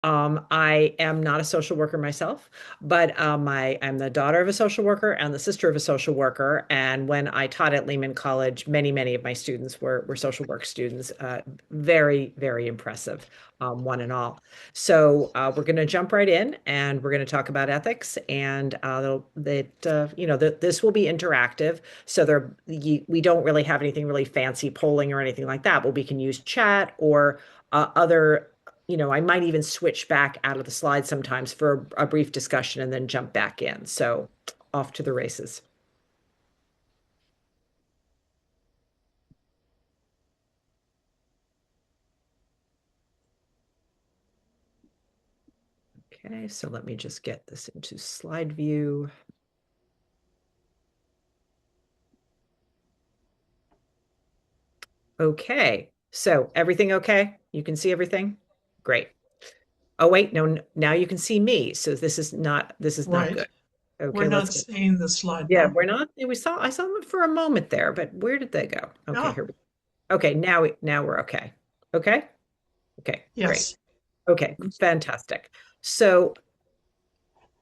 I am not a social worker myself, but I'm the daughter of a social worker and the sister of a social worker. And when I taught at Lehman College, many of my students were social work students. Very, very impressive, one and all. So we're going to jump right in, and we're going to talk about ethics. And this will be interactive. So we don't really have anything really fancy polling or anything like that, but we can use chat or other, I might even switch back out of the slides sometimes for a brief discussion and then jump back in. So off to the races. Okay, so let me just get this into slide view. Okay, so everything okay? You can see everything? Great. Oh wait, no, now you can see me. So this is not Right. good. We're Okay, let's not go. seeing the slide Yeah, though. we're not. I saw them for a moment there, but where did they go? Okay, Yeah. here we go. Okay, now we're okay. Okay? Okay, great. Yes. Okay, fantastic. So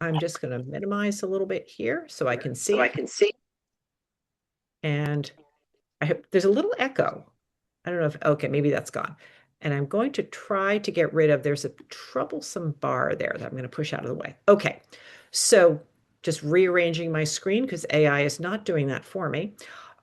I'm just going to minimize a little bit here so I can So I see. can see. And there's a little echo. I don't know if, okay, maybe that's gone. And I'm going to try to get rid of, there's a troublesome bar there that I'm going to push out of the way. Okay, so just rearranging my screen because AI is not doing that for me.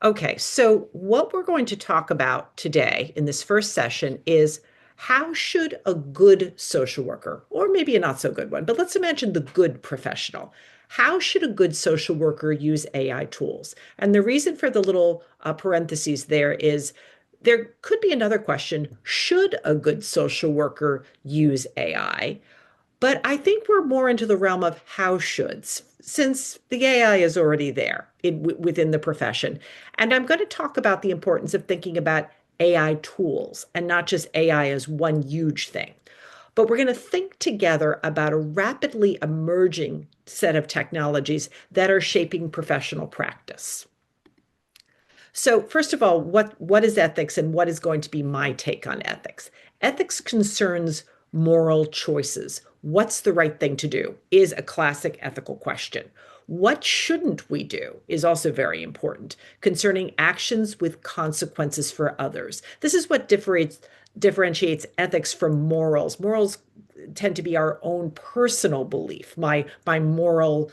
Okay, so what we're going to talk about today in this first session is how should a good social worker, or maybe a not so good one, but let's imagine the good professional, how should a good social worker use AI tools? And the reason for the little parentheses there is there could be another question. Should a good social worker use AI? But I think we're more into the realm of how shoulds, since the AI is already there within the profession. And I'm going to talk about the importance of thinking about AI tools and not just AI as one huge thing. But we're going to think together about a rapidly emerging set of technologies that are shaping professional practice. So, first of all, what is ethics and what is going to be my take on ethics? Ethics concerns moral choices. What's the right thing to do is a classic ethical question. What shouldn't we do is also very important, concerning actions with consequences for others. This is what differentiates ethics from morals. Morals tend to be our own personal belief, my moral,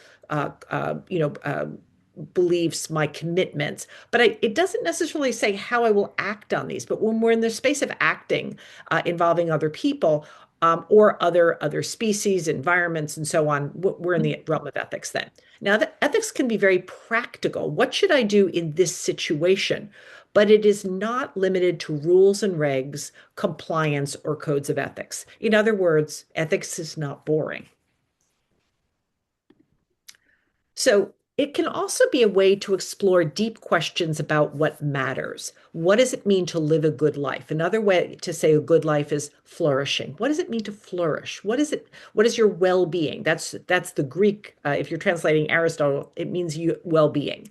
beliefs, my commitments. But it doesn't necessarily say how I will act on these. But when we're in the space of acting involving other people, or other species, environments, and so on, we're in the realm of ethics then. Now, the ethics can be very practical. What should I do in this situation? But it is not limited to rules and regs, compliance, or codes of ethics. In other words, ethics is not boring. So it can also be a way to explore deep questions about what matters. What does it mean to live a good life? Another way to say a good life is flourishing. What does it mean to flourish? What is it? What is your well-being? That's the Greek. If you're translating Aristotle, it means well-being.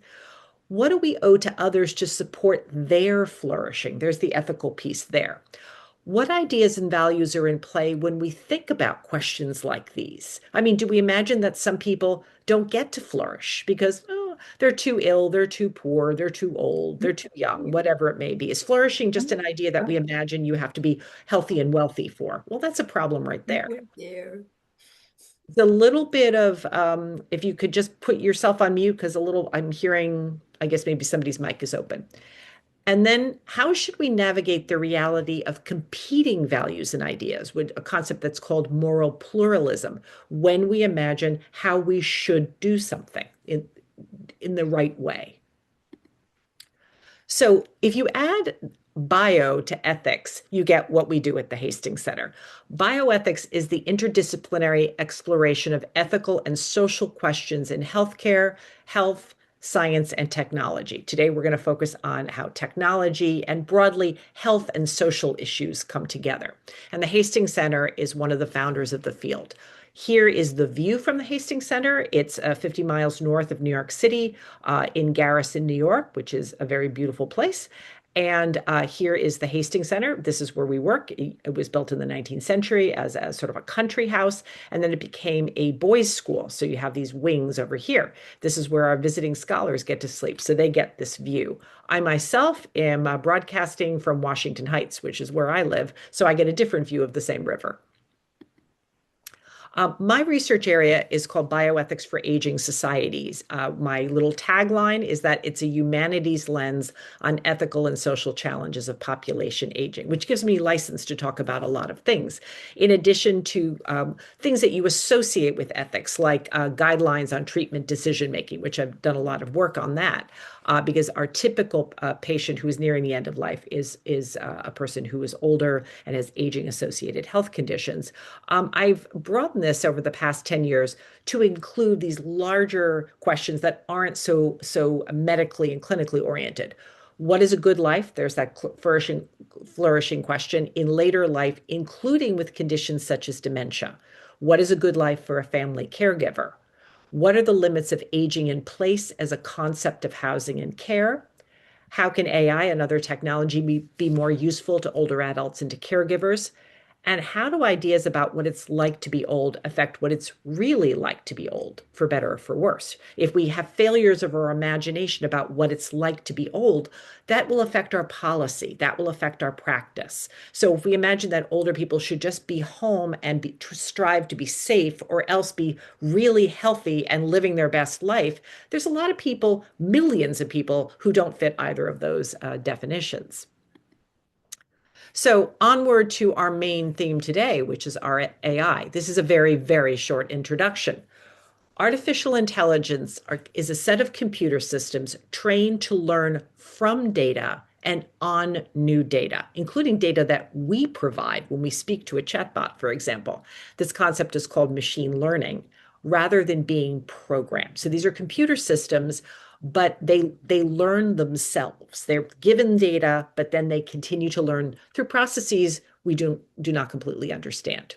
What do we owe to others to support their flourishing? There's the ethical piece there. What ideas and values are in play when we think about questions like these? I mean, do we imagine that some people don't get to flourish because they're too ill, they're too poor, they're too old, they're too young, whatever it may be? Is flourishing just an idea that we imagine you have to be healthy and wealthy for? Well, that's a problem right there. Yeah. The little bit of, if you could just put yourself on mute, because I'm hearing, I guess maybe somebody's mic is open. And then how should we navigate the reality of competing values and ideas with a concept that's called moral pluralism when we imagine how we should do something in the right way? So if you add bio to ethics, you get what we do at the Hastings Center. Bioethics is the interdisciplinary exploration of ethical and social questions in healthcare, health, science, and technology. Today, we're going to focus on how technology and broadly health and social issues come together. And the Hastings Center is one of the founders of the field. Here is the view from the Hastings Center. It's 50 miles north of New York City, in Garrison, New York, which is a very beautiful place. And here is the Hastings Center. This is where we work. It was built in the 19th century as a sort of a country house, and then it became a boys' school. So you have these wings over here. This is where our visiting scholars get to sleep. So they get this view. I myself am broadcasting from Washington Heights, which is where I live. So I get a different view of the same river. My research area is called Bioethics for Aging Societies. My little tagline is that it's a humanities lens on ethical and social challenges of population aging, which gives me license to talk about a lot of things. In addition to things that you associate with ethics, like guidelines on treatment decision making, which I've done a lot of work on that. Because our typical patient who is nearing the end of life is a person who is older and has aging associated health conditions. I've broadened this over the past 10 years to include these larger questions that aren't so medically and clinically oriented. What is a good life? There's that flourishing question in later life, including with conditions such as dementia. What is a good life for a family caregiver? What are the limits of aging in place as a concept of housing and care? How can AI and other technology be more useful to older adults and to caregivers? And how do ideas about what it's like to be old affect what it's really like to be old, for better or for worse? If we have failures of our imagination about what it's like to be old, that will affect our policy, that will affect our practice. So if we imagine that older people should just be home and strive to be safe or else be really healthy and living their best life, there's a lot of people, millions of people, who don't fit either of those definitions. So, onward to our main theme today, which is our AI. This is a very, very short introduction. Artificial intelligence is a set of computer systems trained to learn from data and on new data, including data that we provide when we speak to a chatbot, for example. This concept is called machine learning rather than being programmed. So these are computer systems, but they learn themselves. They're given data, but then they continue to learn through processes we do not completely understand.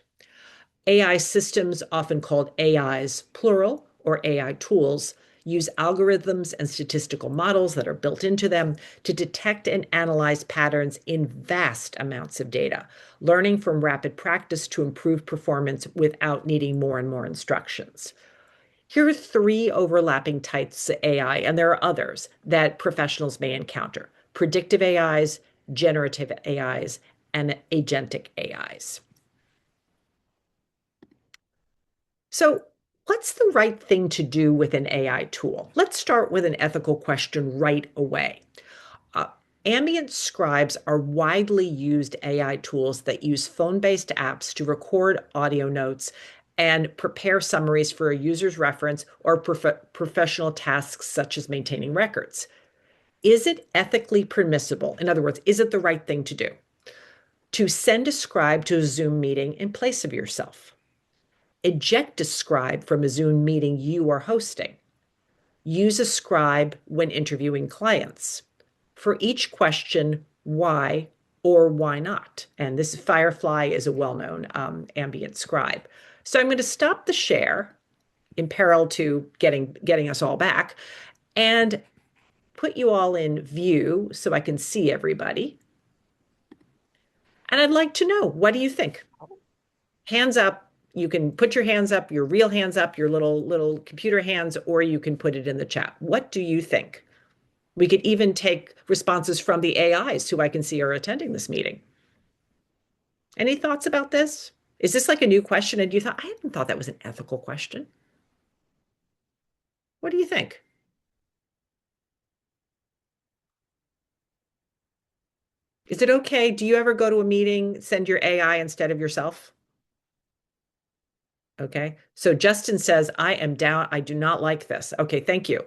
AI systems, often called AIs plural or AI tools, use algorithms and statistical models that are built into them to detect and analyze patterns in vast amounts of data, learning from rapid practice to improve performance without needing more and more instructions. Here are three overlapping types of AI, and there are others that professionals may encounter: predictive AIs, generative AIs, and agentic AIs. So, what's the right thing to do with an AI tool? Let's start with an ethical question right away. Uh, Ambient scribes are widely used AI tools that use phone-based apps to record audio notes and prepare summaries for a user's reference or professional tasks such as maintaining records. Is it ethically permissible? In other words, is it the right thing to do to send a scribe to a Zoom meeting in place of yourself? Eject a scribe from a Zoom meeting you are hosting. Use a scribe when interviewing clients. For each question, why or why not? And this Firefly is a well-known ambient scribe. So I'm going to stop the share in peril to getting us all back and put you all in view so I can see everybody. And I'd like to know, what do you think? Hands up. You can put your hands up, your real hands up, your little computer hands, or you can put it in the chat. What do you think? We could even take responses from the AIs who I can see are attending this meeting. Any thoughts about this? Is this like a new question? And you thought, I hadn't thought that was an ethical question. What do you think? Is it okay? Do you ever go to a meeting, send your AI instead of yourself? Okay. So Justin says, I am down. I do not like this. Okay. Thank you.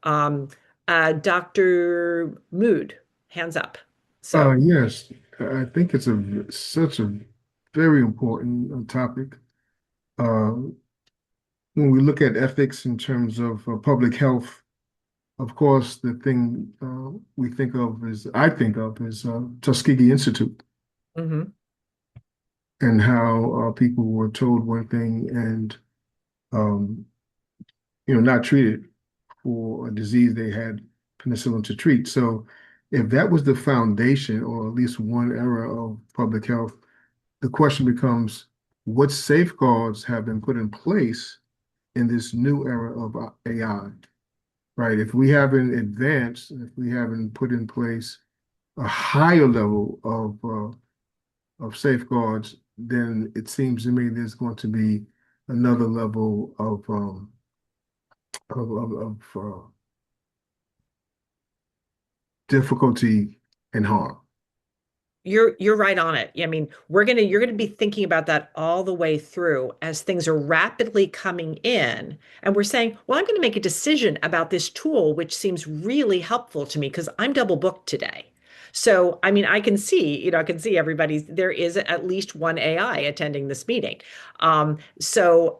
Um, Dr. Mood, hands up. So, Yes, I think it's such a very important topic. Uh, when we look at ethics in terms of public health, of course, the thing I think of is Tuskegee Institute mhm. and how people were told one thing and um, not treated for a disease they had penicillin to treat. So if that was the foundation, or at least one era of public health, the question becomes, what safeguards have been put in place in this new era of AI, right? If we haven't advanced, if we haven't put in place a higher level of safeguards, then it seems to me there's going to be another level of difficulty and harm. You're right on it. I mean, you're gonna be thinking about that all the way through as things are rapidly coming in, and we're saying, well, I'm going to make a decision about this tool, which seems really helpful to me because I'm double booked today. So, I mean, I can see there is at least one AI attending this meeting. So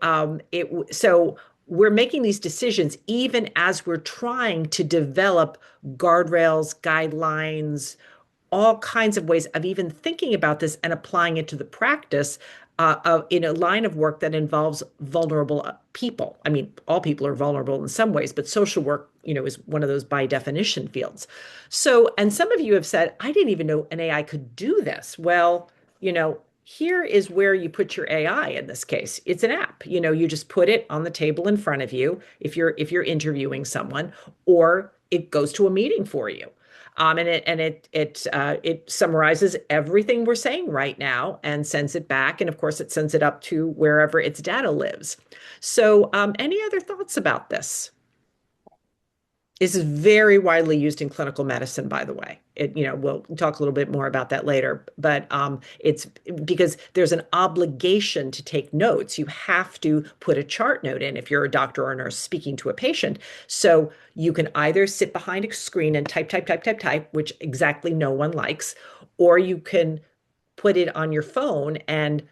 we're making these decisions even as we're trying to develop guardrails, guidelines, all kinds of ways of even thinking about this and applying it to the practice in a line of work that involves vulnerable people. I mean, all people are vulnerable in some ways, but social work, is one of those by definition fields. So, and some of you have said, I didn't even know an AI could do this. Well, here is where you put your AI in this case. It's an app. You just put it on the table in front of you if you're interviewing someone, or it goes to a meeting for you. And it summarizes everything we're saying right now and sends it back. And of course, it sends it up to wherever its data lives. So, any other thoughts about this? This is very widely used in clinical medicine, by the way. We'll talk a little bit more about that later, but it's because there's an obligation to take notes. You have to put a chart note in if you're a doctor or a nurse speaking to a patient. So you can either sit behind a screen and type, type, type, type, type, which exactly no one likes, or you can put it on your phone and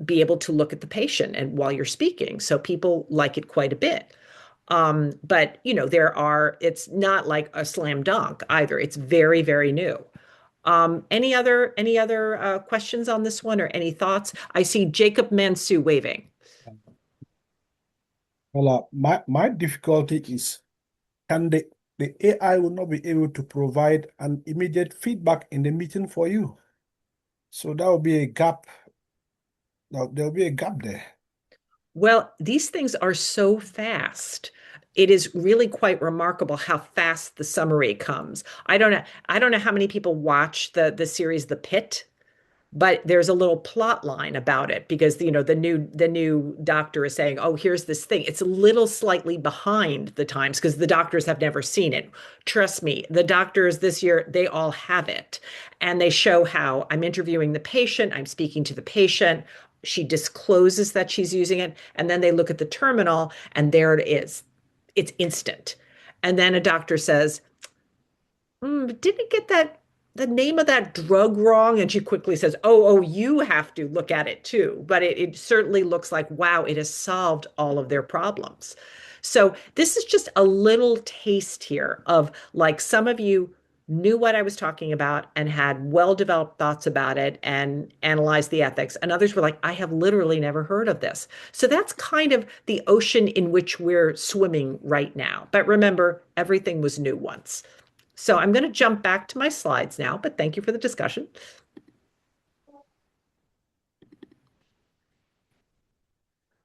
be able to look at the patient and while you're speaking. So people like it quite a bit. But it's not like a slam dunk either. It's very, very new. Any other questions on this one or any thoughts? I see Jacob Mansu waving. Well, my difficulty is, can the AI will not be able to provide an immediate feedback in the meeting for you. So that will be a gap. There'll be a gap there. Well, these things are so fast. It is really quite remarkable how fast the summary comes. I don't know how many people watch the series The Pit, but there's a little plot line about it because the new doctor is saying, "Oh, here's this thing." It's a little slightly behind the times because the doctors have never seen it. Trust me, the doctors this year, they all have it. And they show how I'm interviewing the patient, I'm speaking to the patient, she discloses that she's using it, and then they look at the terminal and there it is. It's instant. And then a doctor says, didn't get the name of that drug wrong. And she quickly says, oh, you have to look at it too. But it certainly looks like, wow, it has solved all of their problems. So this is just a little taste here of like some of you knew what I was talking about and had well-developed thoughts about it and analyzed the ethics. And others were like, I have literally never heard of this. So that's kind of the ocean in which we're swimming right now. But remember, everything was new once. So I'm going to jump back to my slides now, but thank you for the discussion.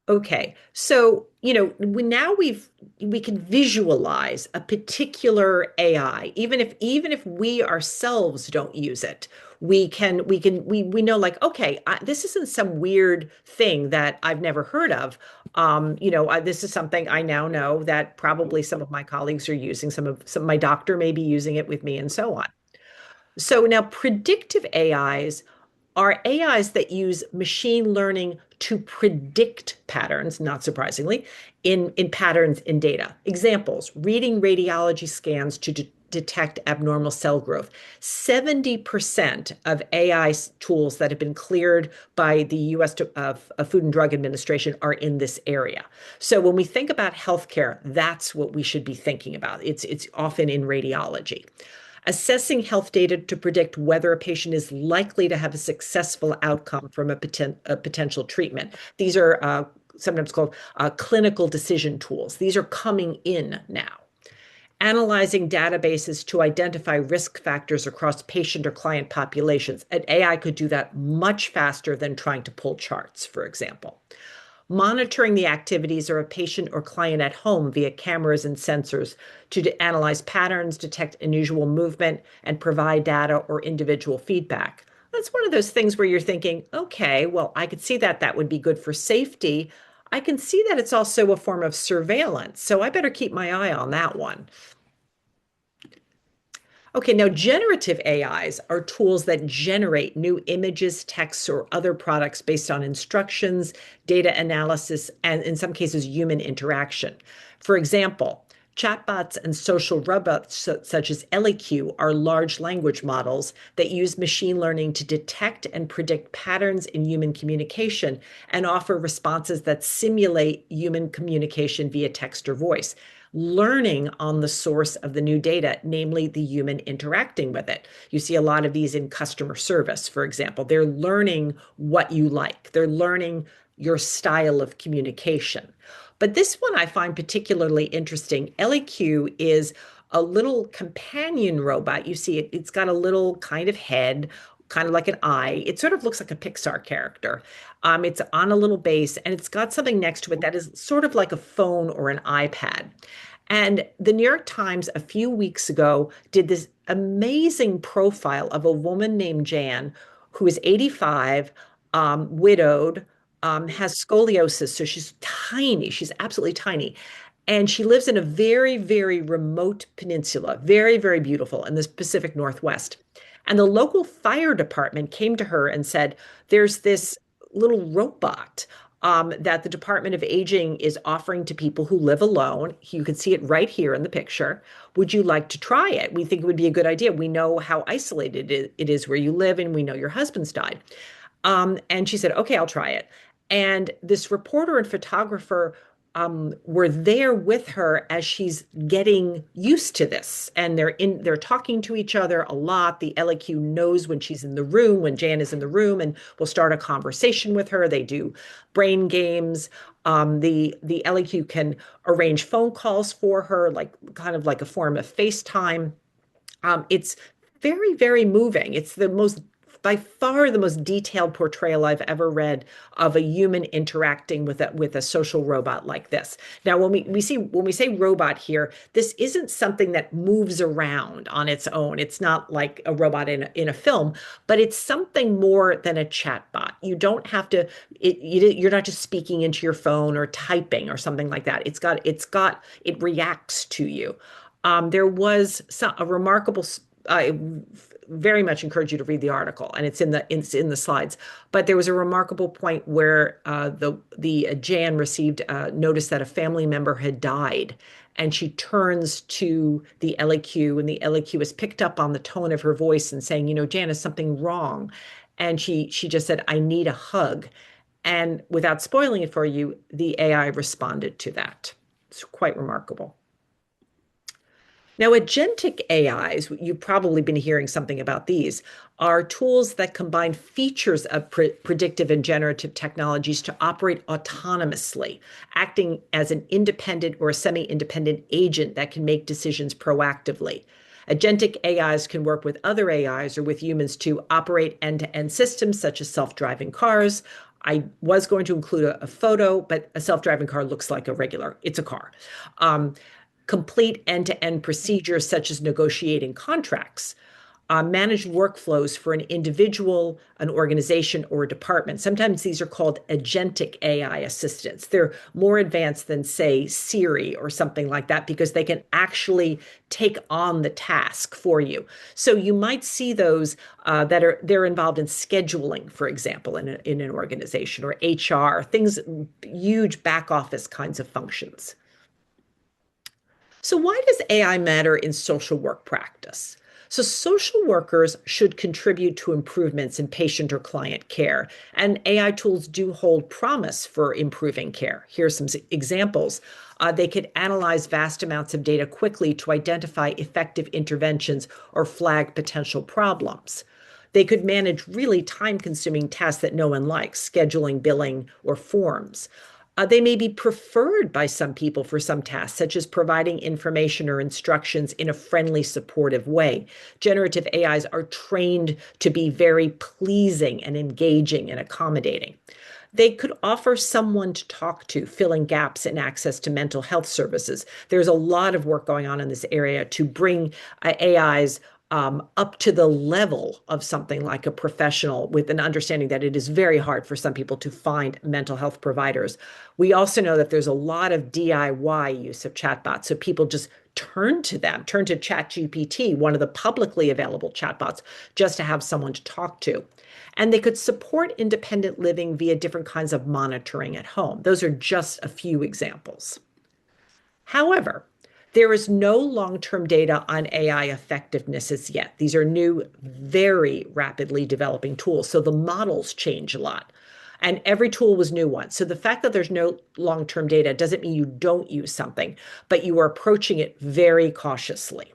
Okay, so we can visualize a particular AI, even if we ourselves don't use it, we know like, okay, this isn't some weird thing that I've never heard of. This is something I now know that probably some of my colleagues are using, some of my doctor may be using it with me, and so on. So now predictive AIs are AIs that use machine learning to predict patterns, not surprisingly, in patterns in data. Examples, reading radiology scans to detect abnormal cell growth. 70% of AI tools that have been cleared by the US Food and Drug Administration are in this area. So when we think about healthcare, that's what we should be thinking about. It's often in radiology. Assessing health data to predict whether a patient is likely to have a successful outcome from a potential treatment. These are sometimes called clinical decision tools. These are coming in now. analyzing databases to identify risk factors across patient or client populations. An AI could do that much faster than trying to pull charts, for example. Monitoring the activities of a patient or client at home via cameras and sensors to analyze patterns, detect unusual movement, and provide data or individual feedback. That's one of those things where you're thinking, okay, well, I could see that that would be good for safety. I can see that it's also a form of surveillance, so I better keep my eye on that one. Okay, now generative AIs are tools that generate new images, texts, or other products based on instructions, data analysis, and in some cases, human interaction. For example, chatbots and social robots such as EliQ are large language models that use machine learning to detect and predict patterns in human communication and offer responses that simulate human communication via text or voice, learning on the source of the new data, namely the human interacting with it. You see a lot of these in customer service, for example. They're learning what you like, they're learning your style of communication. But this one I find particularly interesting. EliQ is a little companion robot. You see it, it's got a little kind of head, kind of like an eye. It sort of looks like a Pixar character. It's on a little base and it's got something next to it that is sort of like a phone or an iPad. And the New York Times a few weeks ago did this amazing profile of a woman named Jan who is 85, widowed, has scoliosis. So she's tiny. She's absolutely tiny. And she lives in a very, very remote peninsula, very, very beautiful in the Pacific Northwest. And the local fire department came to her and said, there's this little robot that the Department of Aging is offering to people who live alone. You can see it right here in the picture. Would you like to try it? We think it would be a good idea. We know how isolated it is where you live, and we know your husband's died. And she said, okay, I'll try it. And this reporter and photographer were there with her as she's getting used to this. And they're talking to each other a lot. The EliQ knows when she's in the room, when Jan is in the room, and will start a conversation with her. They do brain games. The EliQ can arrange phone calls for her, like kind of like a form of FaceTime. It's very, very moving. It's the most, by far, the most detailed portrayal I've ever read of a human interacting with a social robot like this. Now, when we say robot here, this isn't something that moves around on its own. It's not like a robot in a film, but it's something more than a chatbot. You don't have to. You're not just speaking into your phone or typing or something like that. It reacts to you. There was a remarkable. I very much encourage you to read the article, and it's in the slides. But there was a remarkable point where the Jan received notice that a family member had died, and she turns to the EliQ, and the EliQ is picked up on the tone of her voice and saying, Jan, is something wrong? And she just said, I need a hug. And without spoiling it for you, the AI responded to that. It's quite remarkable. Now, agentic AIs, you've probably been hearing something about these, are tools that combine features of predictive and generative technologies to operate autonomously, acting as an independent or a semi-independent agent that can make decisions proactively. Agentic AIs can work with other AIs or with humans to operate end-to-end systems such as self-driving cars. I was going to include a photo, but a self-driving car looks like it's a car. Complete end-to-end procedures such as negotiating contracts, manage workflows for an individual, an organization, or a department. Sometimes these are called agentic AI assistants. They're more advanced than, say, Siri or something like that because they can actually take on the task for you. So you might see those they're involved in scheduling, for example, in an organization, or HR, things, huge back office kinds of functions. So why does AI matter in social work practice? So social workers should contribute to improvements in patient or client care, and AI tools do hold promise for improving care. Here are some examples. They could analyze vast amounts of data quickly to identify effective interventions or flag potential problems. They could manage really time-consuming tasks that no one likes, scheduling, billing, or forms. They may be preferred by some people for some tasks, such as providing information or instructions in a friendly, supportive way. Generative AIs are trained to be very pleasing and engaging and accommodating. They could offer someone to talk to, filling gaps in access to mental health services. There's a lot of work going on in this area to bring AIs up to the level of something like a professional, with an understanding that it is very hard for some people to find mental health providers. We also know that there's a lot of DIY use of chatbots. So people just turn to them, turn to ChatGPT, one of the publicly available chatbots, just to have someone to talk to. And they could support independent living via different kinds of monitoring at home. Those are just a few examples. However, there is no long-term data on AI effectiveness as yet. These are new, very rapidly developing tools, so the models change a lot. And every tool was new once. So the fact that there's no long-term data doesn't mean you don't use something, but you are approaching it very cautiously.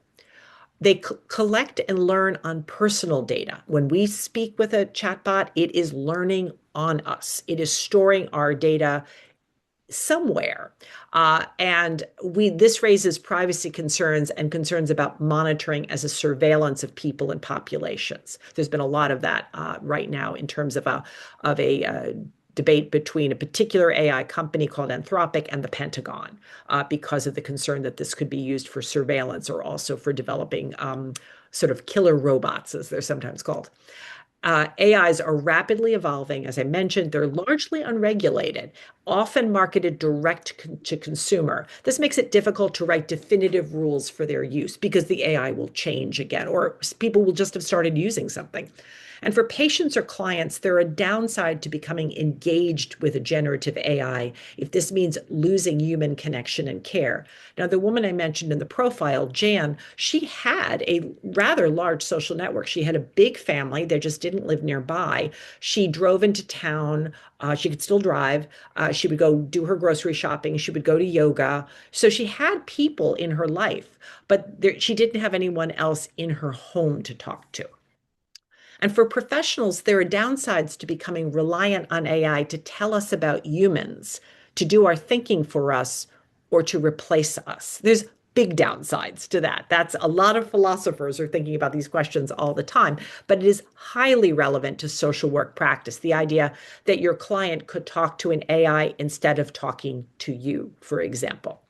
They collect and learn on personal data. When we speak with a chatbot, it is learning on us. It is storing our data somewhere. And this raises privacy concerns and concerns about monitoring as a surveillance of people and populations. There's been a lot of that right now in terms of a debate between a particular AI company called Anthropic and the Pentagon because of the concern that this could be used for surveillance or also for developing sort of killer robots, as they're sometimes called. AIs are rapidly evolving. As I mentioned, they're largely unregulated, often marketed direct to consumer. This makes it difficult to write definitive rules for their use because the AI will change again, or people will just have started using something. And for patients or clients, there are a downside to becoming engaged with a generative AI if this means losing human connection and care. Now, the woman I mentioned in the profile, Jan, she had a rather large social network. She had a big family. They just didn't live nearby. She drove into town. She could still drive. She would go do her grocery shopping. She would go to yoga. So she had people in her life, but she didn't have anyone else in her home to talk to. And for professionals, there are downsides to becoming reliant on AI to tell us about humans, to do our thinking for us, or to replace us. There's big downsides to that. That's a lot of philosophers are thinking about these questions all the time, but it is highly relevant to social work practice. The idea that your client could talk to an AI instead of talking to you, for example.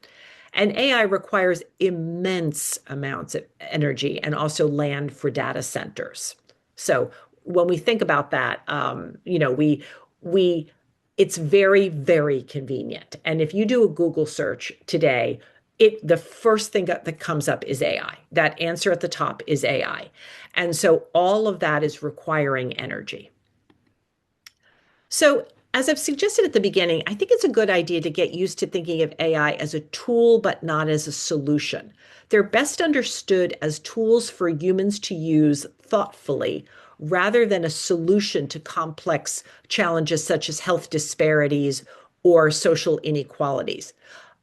And AI requires immense amounts of energy and also land for data centers. So when we think about that, we it's very, very convenient. And if you do a Google search today, the first thing that comes up is AI. That answer at the top is AI. And so all of that is requiring energy. So as I've suggested at the beginning, I think it's a good idea to get used to thinking of AI as a tool, but not as a solution. They're best understood as tools for humans to use thoughtfully rather than a solution to complex challenges such as health disparities or social inequalities.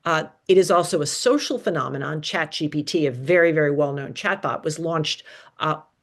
It is also a social phenomenon. ChatGPT, a very, very well-known chatbot, was launched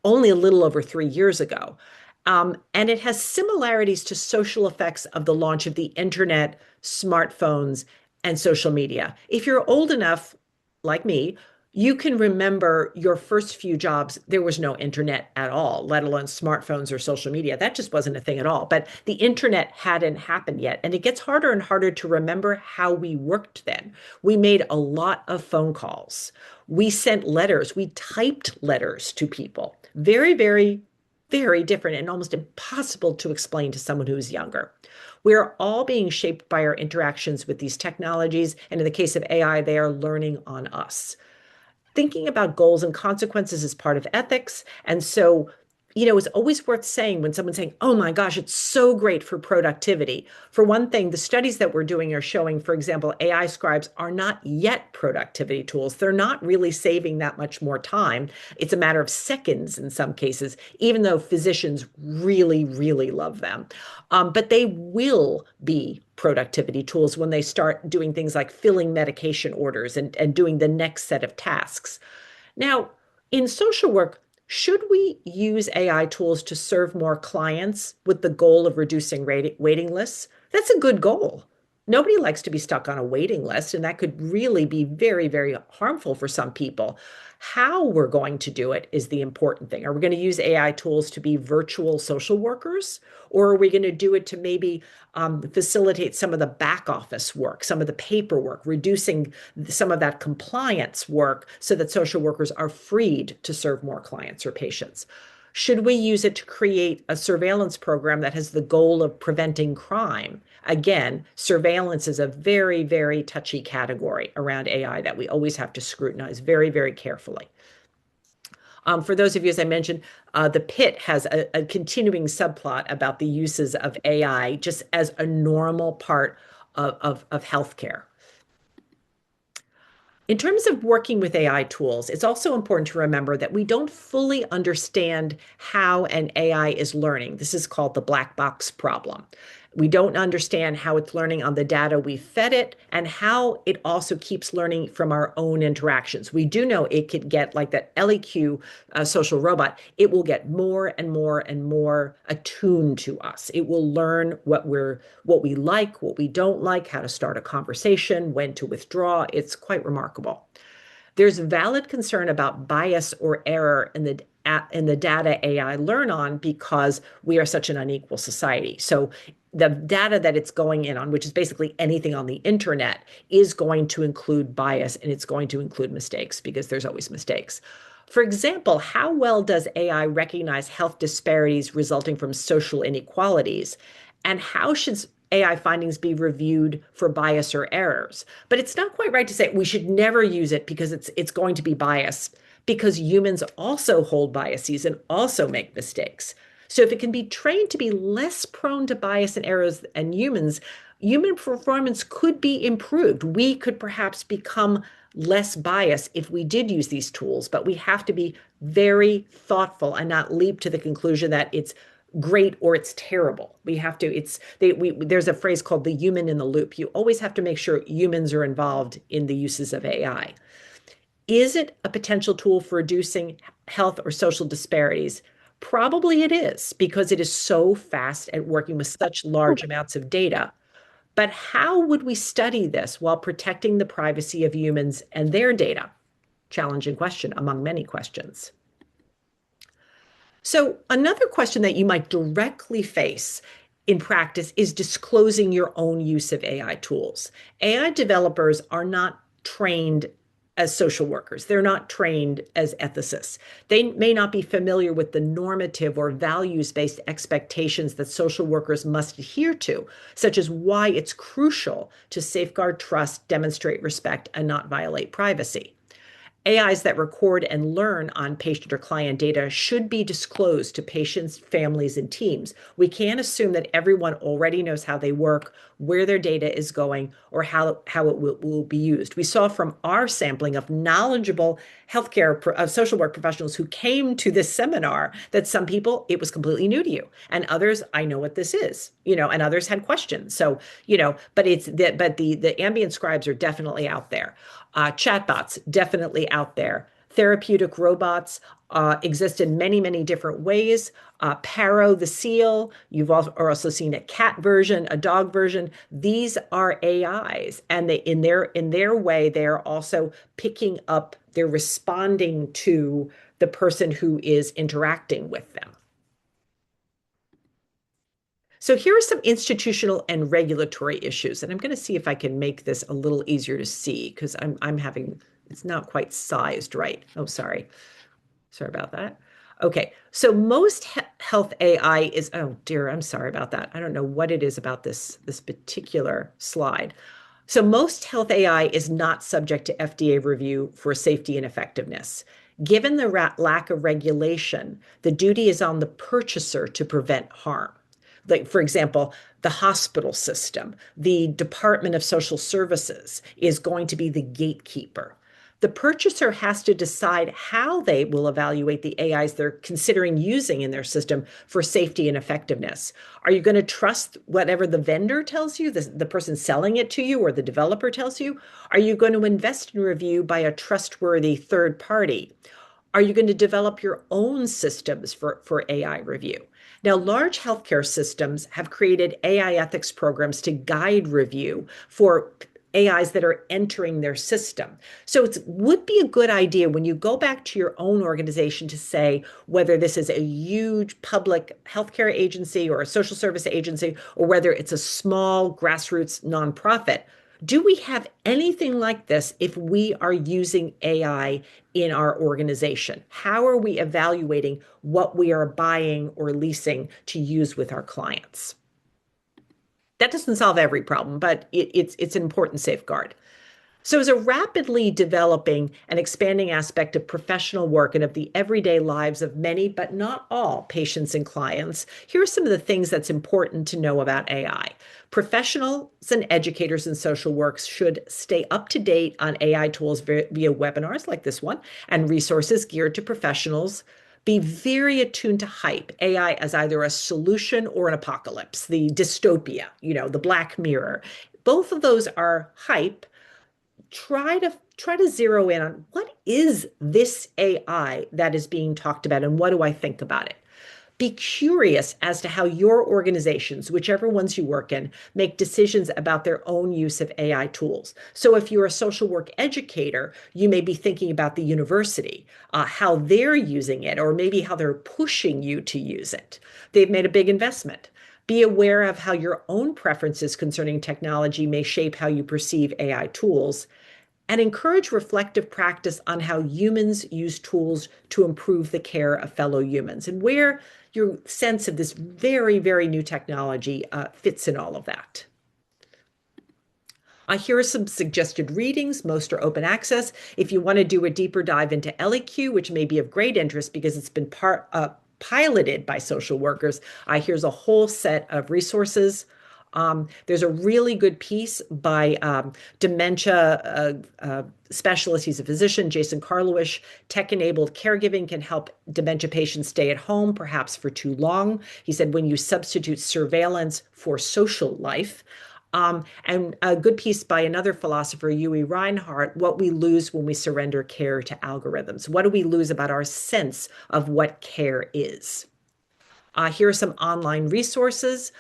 only a little over 3 years ago. And it has similarities to social effects of the launch of the internet, smartphones, and social media. If you're old enough, like me, you can remember your first few jobs. There was no internet at all, let alone smartphones or social media. That just wasn't a thing at all. But the internet hadn't happened yet. And it gets harder and harder to remember how we worked then. We made a lot of phone calls. We sent letters. We typed letters to people. Very, very, very different and almost impossible to explain to someone who's younger. We're all being shaped by our interactions with these technologies. And in the case of AI, they are learning on us. Thinking about goals and consequences is part of ethics. And so, it's always worth saying when someone's saying, oh my gosh, it's so great for productivity. For one thing, the studies that we're doing are showing, for example, AI scribes are not yet productivity tools. They're not really saving that much more time. It's a matter of seconds in some cases, even though physicians really, really love them. But they will be productivity tools when they start doing things like filling medication orders and doing the next set of tasks. Now, in social work, should we use AI tools to serve more clients with the goal of reducing waiting lists? That's a good goal. Nobody likes to be stuck on a waiting list, and that could really be very, very harmful for some people. How we're going to do it is the important thing. Are we going to use AI tools to be virtual social workers, or are we going to do it to maybe facilitate some of the back office work, some of the paperwork, reducing some of that compliance work so that social workers are freed to serve more clients or patients? Should we use it to create a surveillance program that has the goal of preventing crime? Again, surveillance is a very, very touchy category around AI that we always have to scrutinize very, very carefully. For those of you, as I mentioned, The Pit has a continuing subplot about the uses of AI just as a normal part of healthcare. In terms of working with AI tools, it's also important to remember that we don't fully understand how an AI is learning. This is called the black box problem. We don't understand how it's learning on the data we fed it and how it also keeps learning from our own interactions. We do know it could get, like that LEQ social robot, it will get more and more and more attuned to us. It will learn what we like, what we don't like, how to start a conversation, when to withdraw. It's quite remarkable. There's valid concern about bias or error in the data AI learn on because we are such an unequal society. So the data that it's going in on, which is basically anything on the internet, is going to include bias and it's going to include mistakes because there's always mistakes. For example, how well does AI recognize health disparities resulting from social inequalities? And how should AI findings be reviewed for bias or errors? But it's not quite right to say we should never use it because it's going to be biased, because humans also hold biases and also make mistakes. So if it can be trained to be less prone to bias and errors than humans, human performance could be improved. We could perhaps become less biased if we did use these tools, but we have to be very thoughtful and not leap to the conclusion that it's great or it's terrible. We have to, there's a phrase called the human in the loop. You always have to make sure humans are involved in the uses of AI. Is it a potential tool for reducing health or social disparities? Probably it is, because it is so fast at working with such large amounts of data. But how would we study this while protecting the privacy of humans and their data? Challenging question among many questions. So another question that you might directly face in practice is disclosing your own use of AI tools. AI developers are not trained as social workers. They're not trained as ethicists. They may not be familiar with the normative or values-based expectations that social workers must adhere to, such as why it's crucial to safeguard trust, demonstrate respect, and not violate privacy. AIs that record and learn on patient or client data should be disclosed to patients, families, and teams. We can't assume that everyone already knows how they work, where their data is going, or how it will be used. We saw from our sampling of knowledgeable healthcare, social work professionals who came to this seminar that some people, it was completely new to you, and others, I know what this is, and others had questions. So, but the ambient scribes are definitely out there. Chatbots, definitely out there. Therapeutic robots exist in many, many different ways. Paro the seal, you've also seen a cat version, a dog version. These are AIs, and in their way, they are also picking up, they're responding to the person who is interacting with them. So here are some institutional and regulatory issues, and I'm going to see if I can make this a little easier to see because I'm having, it's not quite sized right. Oh, sorry. Sorry about that. Okay, so most health AI is, oh dear, I'm sorry about that. I don't know what it is about this particular slide. So most health AI is not subject to FDA review for safety and effectiveness. Given the lack of regulation, the duty is on the purchaser to prevent harm. Like, for example, the hospital system, the Department of Social Services is going to be the gatekeeper. The purchaser has to decide how they will evaluate the AIs they're considering using in their system for safety and effectiveness. Are you going to trust whatever the vendor tells you, the person selling it to you, or the developer tells you? Are you going to invest in review by a trustworthy third party? Are you going to develop your own systems for AI review? Now, large healthcare systems have created AI ethics programs to guide review for AIs that are entering their system. So it would be a good idea when you go back to your own organization to say whether this is a huge public healthcare agency or a social service agency, or whether it's a small grassroots nonprofit. Do we have anything like this if we are using AI in our organization? How are we evaluating what we are buying or leasing to use with our clients? That doesn't solve every problem, but it's an important safeguard. So, as a rapidly developing and expanding aspect of professional work and of the everyday lives of many, but not all, patients and clients, here are some of the things that's important to know about AI. Professionals and educators in social work should stay up to date on AI tools via webinars like this one and resources geared to professionals. Be very attuned to hype, AI as either a solution or an apocalypse, the dystopia, the Black Mirror. Both of those are hype. Try to zero in on what is this AI that is being talked about and what do I think about it. Be curious as to how your organizations, whichever ones you work in, make decisions about their own use of AI tools. So if you're a social work educator, you may be thinking about the university, how they're using it, or maybe how they're pushing you to use it. They've made a big investment. Be aware of how your own preferences concerning technology may shape how you perceive AI tools, and encourage reflective practice on how humans use tools to improve the care of fellow humans and where your sense of this very, very new technology fits in all of that. Here are some suggested readings. Most are open access. If you want to do a deeper dive into ELIQ, which may be of great interest because it's been piloted by social workers, here's a whole set of resources. There's a really good piece by dementia specialist. He's a physician, Jason Karlawish. Tech-enabled caregiving can help dementia patients stay at home, perhaps for too long. He said, when you substitute surveillance for social life. And a good piece by another philosopher, Uwe Reinhardt, what we lose when we surrender care to algorithms. What do we lose about our sense of what care is? Here are some online resources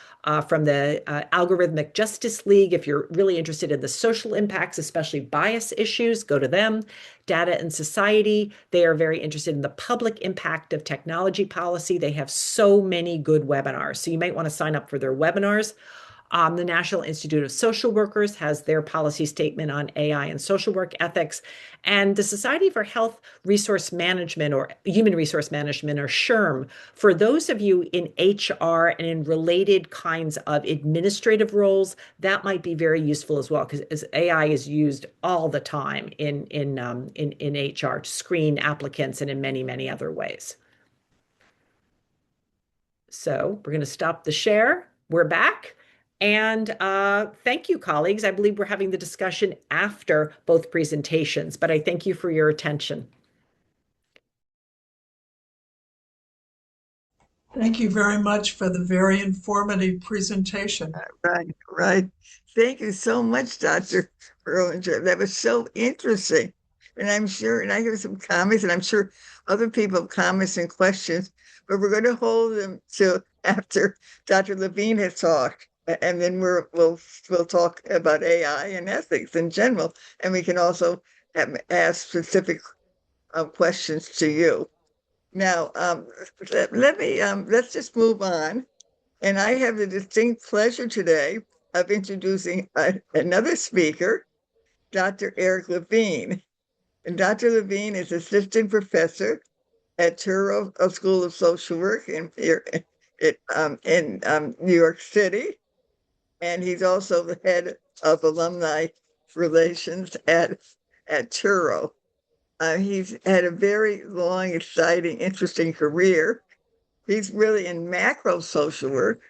from the Algorithmic Justice League. If you're really interested in the social impacts, especially bias issues, go to them. Data and Society, they are very interested in the public impact of technology policy. They have so many good webinars, so you might want to sign up for their webinars. The National Institute of Social Workers has their policy statement on AI and social work ethics. And the Society for Health Resource Management or Human Resource Management, or SHRM, for those of you in HR and in related kinds of administrative roles, that might be very useful as well, because AI is used all the time in HR to screen applicants and in many, many other ways. So we're going to stop the share. We're back. And thank you, colleagues. I believe we're having the discussion after both presentations, but I thank you for your attention. Thank you very much for the very informative presentation. Right. Thank you so much, Dr. Erlinger. That was so interesting. And I'm sure, and I have some comments, and I'm sure other people have comments and questions, but we're going to hold them till after Dr. Levine has talked. And then we'll talk about AI and ethics in general. And we can also ask specific questions to you. Now, let's just move on. And I have the distinct pleasure today of introducing another speaker, Dr. Eric Levine. And Dr. Levine is assistant professor at Touro School of Social Work in New York City. And he's also the head of alumni relations at Touro. He's had a very long, exciting, interesting career. He's really in macro social work.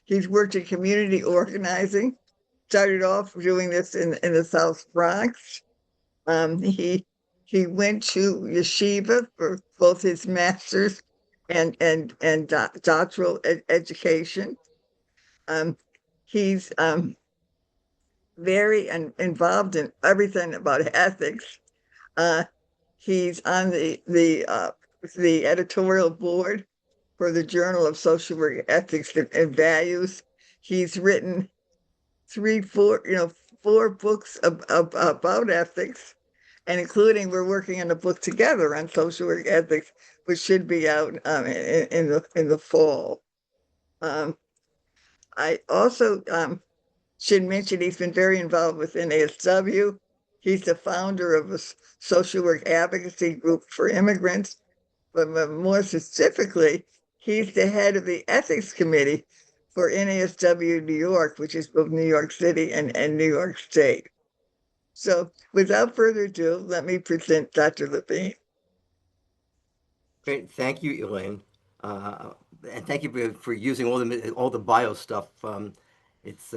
He's worked in community organizing, started off doing this in the South Bronx. He went to yeshiva for both his master's and doctoral education. He's very involved in everything about ethics. He's on the editorial board for the Journal of Social Work Ethics and Values. He's written four books about ethics, and including we're working on a book together on social work ethics, which should be out in the fall. I also should mention he's been very involved with NASW. He's the founder of a social work advocacy group for immigrants, but more specifically, he's the head of the ethics committee for NASW New York, which is both New York City and New York State. So without further ado, let me present Dr. Levine. Great, thank you, Elaine, and thank you for using all the bio stuff. It's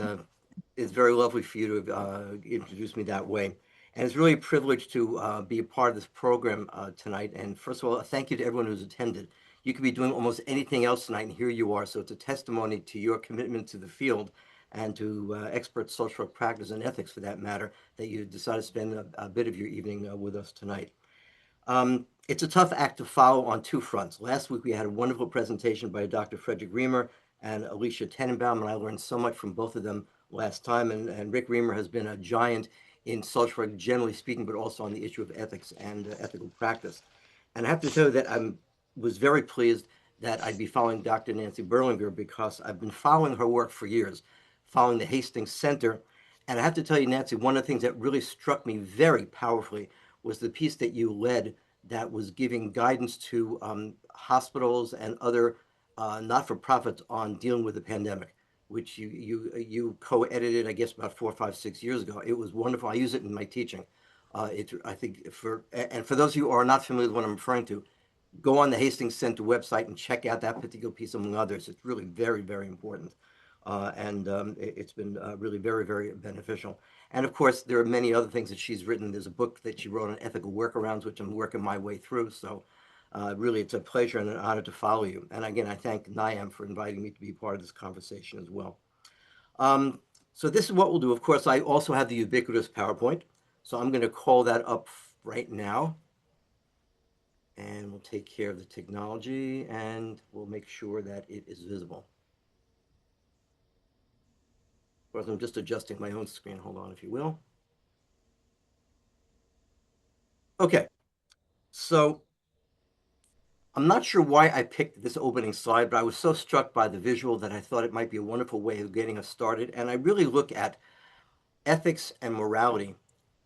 very lovely for you to introduce me that way, and it's really a privilege to be a part of this program tonight. And first of all, thank you to everyone who's attended. You could be doing almost anything else tonight, and here you are. So it's a testimony to your commitment to the field and to expert social work practice and ethics, for that matter, that you decided to spend a bit of your evening with us tonight. It's a tough act to follow on two fronts. Last week, we had a wonderful presentation by Dr. Frederick Reamer and Alicia Tenenbaum, and I learned so much from both of them last time. And Rick Reamer has been a giant in social work, generally speaking, but also on the issue of ethics and ethical practice. And I have to tell you that I was very pleased that I'd be following Dr. Nancy Berlinger, because I've been following her work for years, following the Hastings Center. And I have to tell you, Nancy, one of the things that really struck me very powerfully was the piece that you led that was giving guidance to hospitals and other not-for-profits on dealing with the pandemic, which you co-edited, I guess, about 4, 5, 6 years ago. It was wonderful. I use it in my teaching. I think for those of you who are not familiar with what I'm referring to, go on the Hastings Center website and check out that particular piece among others. It's really very, very important. It's been really very, very beneficial. And of course, there are many other things that she's written. There's a book that she wrote on ethical workarounds, which I'm working my way through. So really, it's a pleasure and an honor to follow you. And again, I thank NIAM for inviting me to be part of this conversation as well. So this is what we'll do. Of course, I also have the ubiquitous PowerPoint. So I'm going to call that up right now. And we'll take care of the technology, and we'll make sure that it is visible. Of course, I'm just adjusting my own screen. Hold on, if you will. Okay, so I'm not sure why I picked this opening slide, but I was so struck by the visual that I thought it might be a wonderful way of getting us started. And I really look at ethics and morality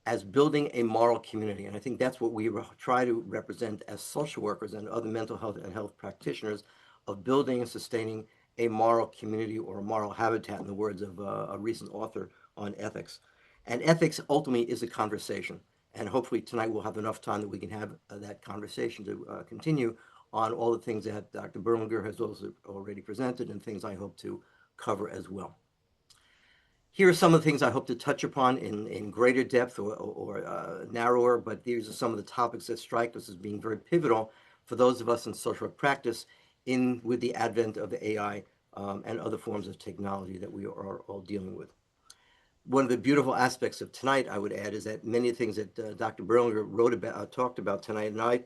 as building a moral community. And I think that's what we try to represent as social workers and other mental health and health practitioners, of building and sustaining a moral community, or a moral habitat, in the words of a recent author on ethics. And ethics ultimately is a conversation. And hopefully tonight we'll have enough time that we can have that conversation to continue on all the things that Dr. Berlinger has also already presented, and things I hope to cover as well. Here are some of the things I hope to touch upon in greater depth or narrower, but these are some of the topics that strike us as being very pivotal for those of us in social work practice with the advent of AI and other forms of technology that we are all dealing with. One of the beautiful aspects of tonight, I would add, is that many things that Dr. Berlinger talked about tonight, and I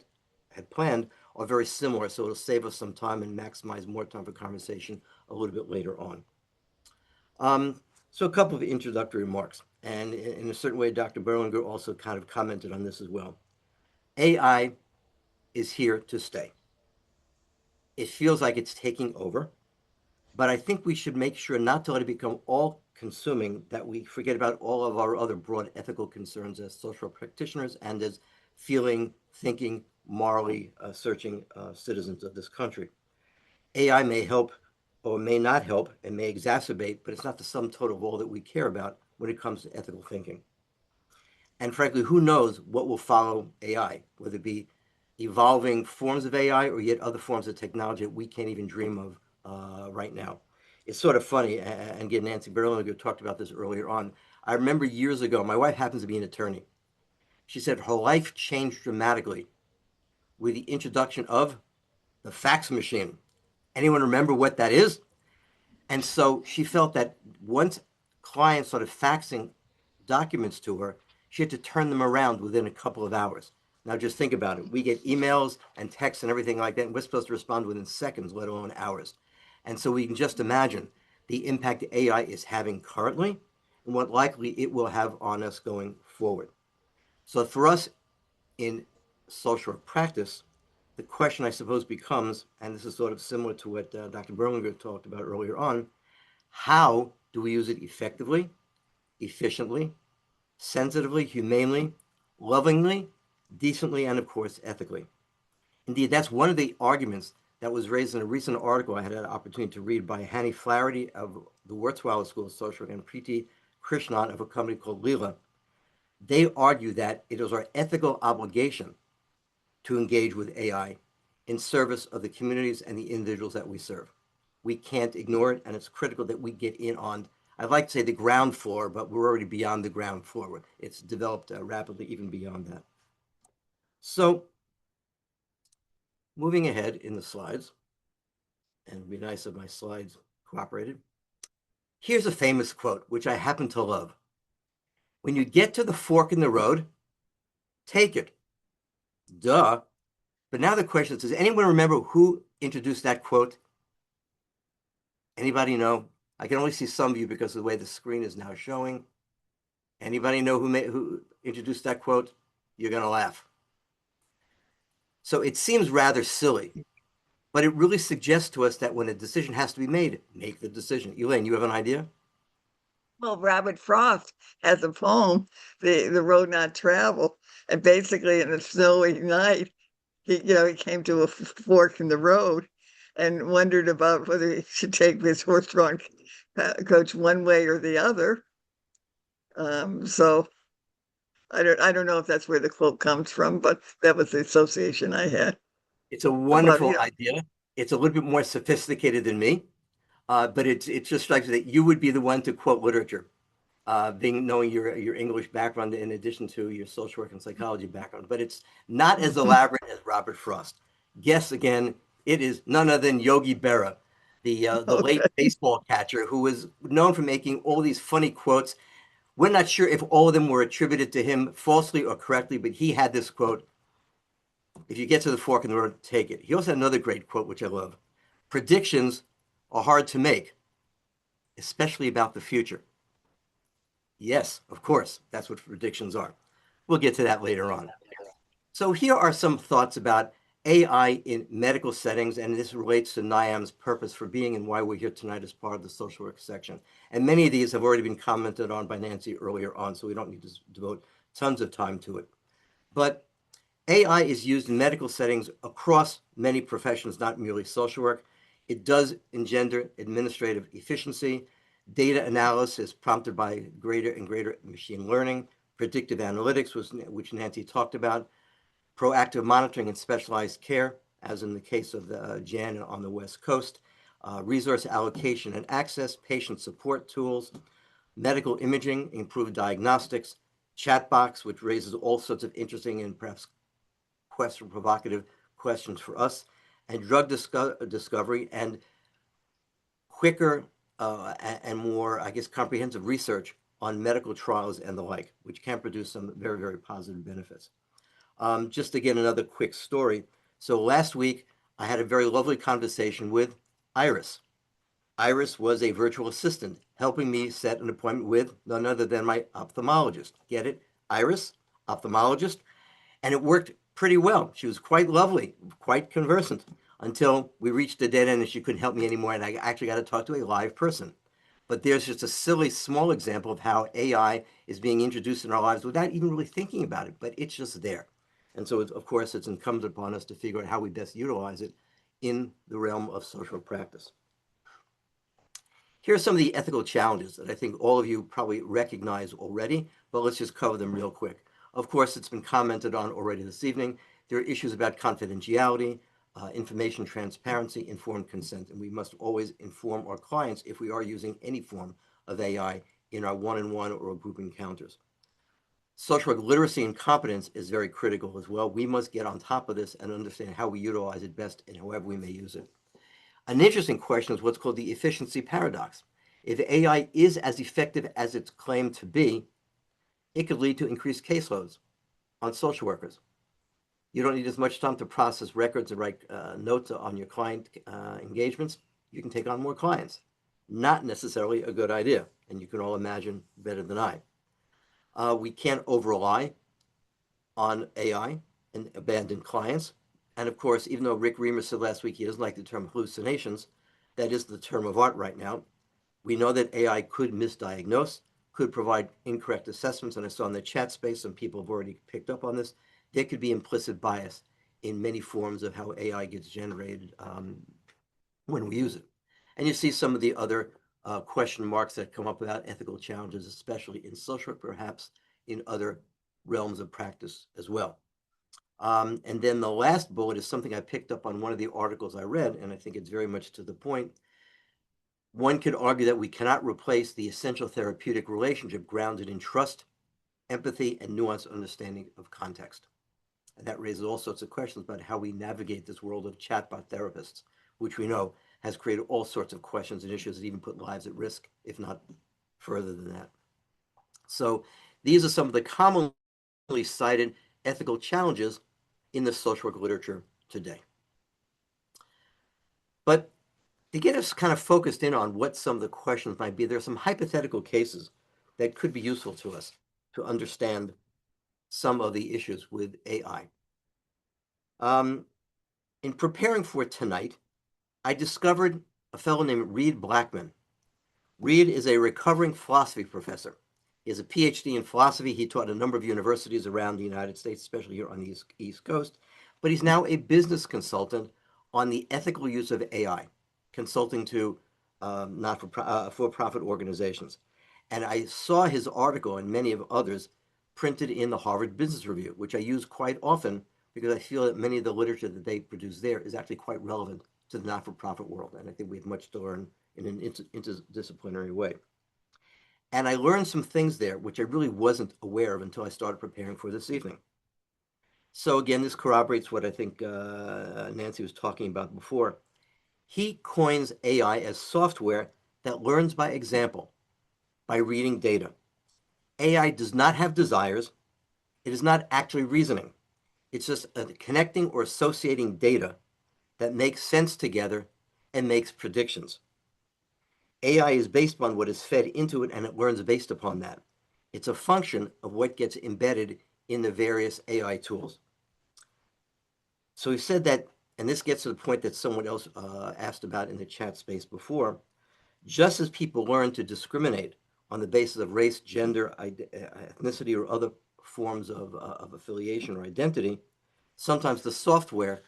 had planned, are very similar, so it'll save us some time and maximize more time for conversation a little bit later on. So a couple of introductory remarks, and in a certain way, Dr. Berlinger also kind of commented on this as well. AI is here to stay. It feels like it's taking over, but I think we should make sure not to let it become all-consuming, that we forget about all of our other broad ethical concerns as social practitioners and as feeling, thinking, morally searching citizens of this country. AI may help or may not help, and may exacerbate, but it's not the sum total of all that we care about when it comes to ethical thinking. And frankly, who knows what will follow AI, whether it be evolving forms of AI or yet other forms of technology that we can't even dream of right now. It's sort of funny, and again, Nancy Berlinger talked about this earlier on. I remember years ago, my wife happens to be an attorney. She said her life changed dramatically with the introduction of the fax machine. Anyone remember what that is? And so she felt that once clients started faxing documents to her, she had to turn them around within a couple of hours. Now just think about it. We get emails and texts and everything like that, and we're supposed to respond within seconds, let alone hours. And so we can just imagine the impact AI is having currently and what likely it will have on us going forward. So for us in social work practice, the question I suppose becomes, and this is sort of similar to what Dr. Berlinger talked about earlier on, how do we use it effectively, efficiently, sensitively, humanely, lovingly, decently, and of course, ethically? Indeed, that's one of the arguments that was raised in a recent article I had an opportunity to read by Hanny Flaherty of the Wurzweiler School of Social Work and Preeti Krishnan of a company called Lila. They argue that it is our ethical obligation to engage with AI in service of the communities and the individuals that we serve. We can't ignore it, and it's critical that we get in on, I'd like to say the ground floor, but we're already beyond the ground floor. It's developed rapidly even beyond that. So moving ahead in the slides, and it'd be nice if my slides cooperated. Here's a famous quote, which I happen to love. When you get to the fork in the road, take it. Duh. But now the question is, does anyone remember who introduced that quote? Anybody know? I can only see some of you because of the way the screen is now showing. Anybody know who introduced that quote? You're going to laugh. So it seems rather silly, but it really suggests to us that when a decision has to be made, make the decision. Elaine, you have an idea? Well, Robert Frost has a poem, The Road Not Traveled, and basically in a snowy night, he came to a fork in the road and wondered about whether he should take his horse-drawn coach one way or the other. So I don't know if that's where the quote comes from, but that was the association I had. It's a wonderful idea. It's a little bit more sophisticated than me, but it just strikes me that you would be the one to quote literature, knowing your English background in addition to your social work and psychology background. But it's not as elaborate as Robert Frost. Guess again, it is none other than Yogi Berra, the late baseball catcher who was known for making all these funny quotes. We're not sure if all of them were attributed to him falsely or correctly, but he had this quote: if you get to the fork in the road, take it. He also had another great quote, which I love. Predictions are hard to make, especially about the future. Yes, of course, that's what predictions are. We'll get to that later on. So here are some thoughts about AI in medical settings, and this relates to NIAM's purpose for being and why we're here tonight as part of the social work section. And many of these have already been commented on by Nancy earlier on, so we don't need to devote tons of time to it. But AI is used in medical settings across many professions, not merely social work. It does engender administrative efficiency, data analysis prompted by greater and greater machine learning, predictive analytics, which Nancy talked about, proactive monitoring and specialized care, as in the case of Jan on the West Coast, resource allocation and access, patient support tools, medical imaging, improved diagnostics, chatbots, which raises all sorts of interesting and perhaps provocative questions for us, and drug discovery and quicker and more, I guess, comprehensive research on medical trials and the like, which can produce some very, very positive benefits. Just again, another quick story. So last week, I had a very lovely conversation with Iris. Iris was a virtual assistant helping me set an appointment with none other than my ophthalmologist. Get it? Iris, ophthalmologist. And it worked pretty well. She was quite lovely, quite conversant, until we reached a dead end and she couldn't help me anymore, and I actually got to talk to a live person. But there's just a silly, small example of how AI is being introduced in our lives without even really thinking about it, but it's just there. And so, of course, it's incumbent upon us to figure out how we best utilize it in the realm of social practice. Here are some of the ethical challenges that I think all of you probably recognize already, but let's just cover them real quick. Of course, it's been commented on already this evening. There are issues about confidentiality, information transparency, informed consent, and we must always inform our clients if we are using any form of AI in our one-on-one or group encounters. Social work literacy and competence is very critical as well. We must get on top of this and understand how we utilize it best and however we may use it. An interesting question is what's called the efficiency paradox. If AI is as effective as it's claimed to be, it could lead to increased caseloads on social workers. You don't need as much time to process records and write notes on your client engagements. You can take on more clients. Not necessarily a good idea, and you can all imagine better than I. We can't over-rely on AI and abandon clients. And of course, even though Rick Remer said last week he doesn't like the term hallucinations, that is the term of art right now. We know that AI could misdiagnose, could provide incorrect assessments, and I saw in the chat space some people have already picked up on this. There could be implicit bias in many forms of how AI gets generated when we use it. And you see some of the other question marks that come up about ethical challenges, especially in social, perhaps in other realms of practice as well. And then the last bullet is something I picked up on one of the articles I read, and I think it's very much to the point. One could argue that we cannot replace the essential therapeutic relationship grounded in trust, empathy, and nuanced understanding of context. And that raises all sorts of questions about how we navigate this world of chatbot therapists, which we know has created all sorts of questions and issues that even put lives at risk, if not further than that. So these are some of the commonly cited ethical challenges in the social work literature today. But to get us kind of focused in on what some of the questions might be, there are some hypothetical cases that could be useful to us to understand some of the issues with AI. In preparing for tonight, I discovered a fellow named Reed Blackman. Reed is a recovering philosophy professor. He has a PhD in philosophy. He taught at a number of universities around the United States, especially here on the East Coast. But he's now a business consultant on the ethical use of AI, consulting to for-profit organizations. And I saw his article and many of others printed in the Harvard Business Review, which I use quite often because I feel that many of the literature that they produce there is actually quite relevant to the not-for-profit world. And I think we have much to learn in an interdisciplinary way. And I learned some things there which I really wasn't aware of until I started preparing for this evening. So again, this corroborates what I think Nancy was talking about before. He coins AI as software that learns by example, by reading data. AI does not have desires. It is not actually reasoning. It's just connecting or associating data that makes sense together and makes predictions. AI is based upon what is fed into it, and it learns based upon that. It's a function of what gets embedded in the various AI tools. So he said that, and this gets to the point that someone else asked about in the chat space before, just as people learn to discriminate on the basis of race, gender, ethnicity, or other forms of affiliation or identity, sometimes the software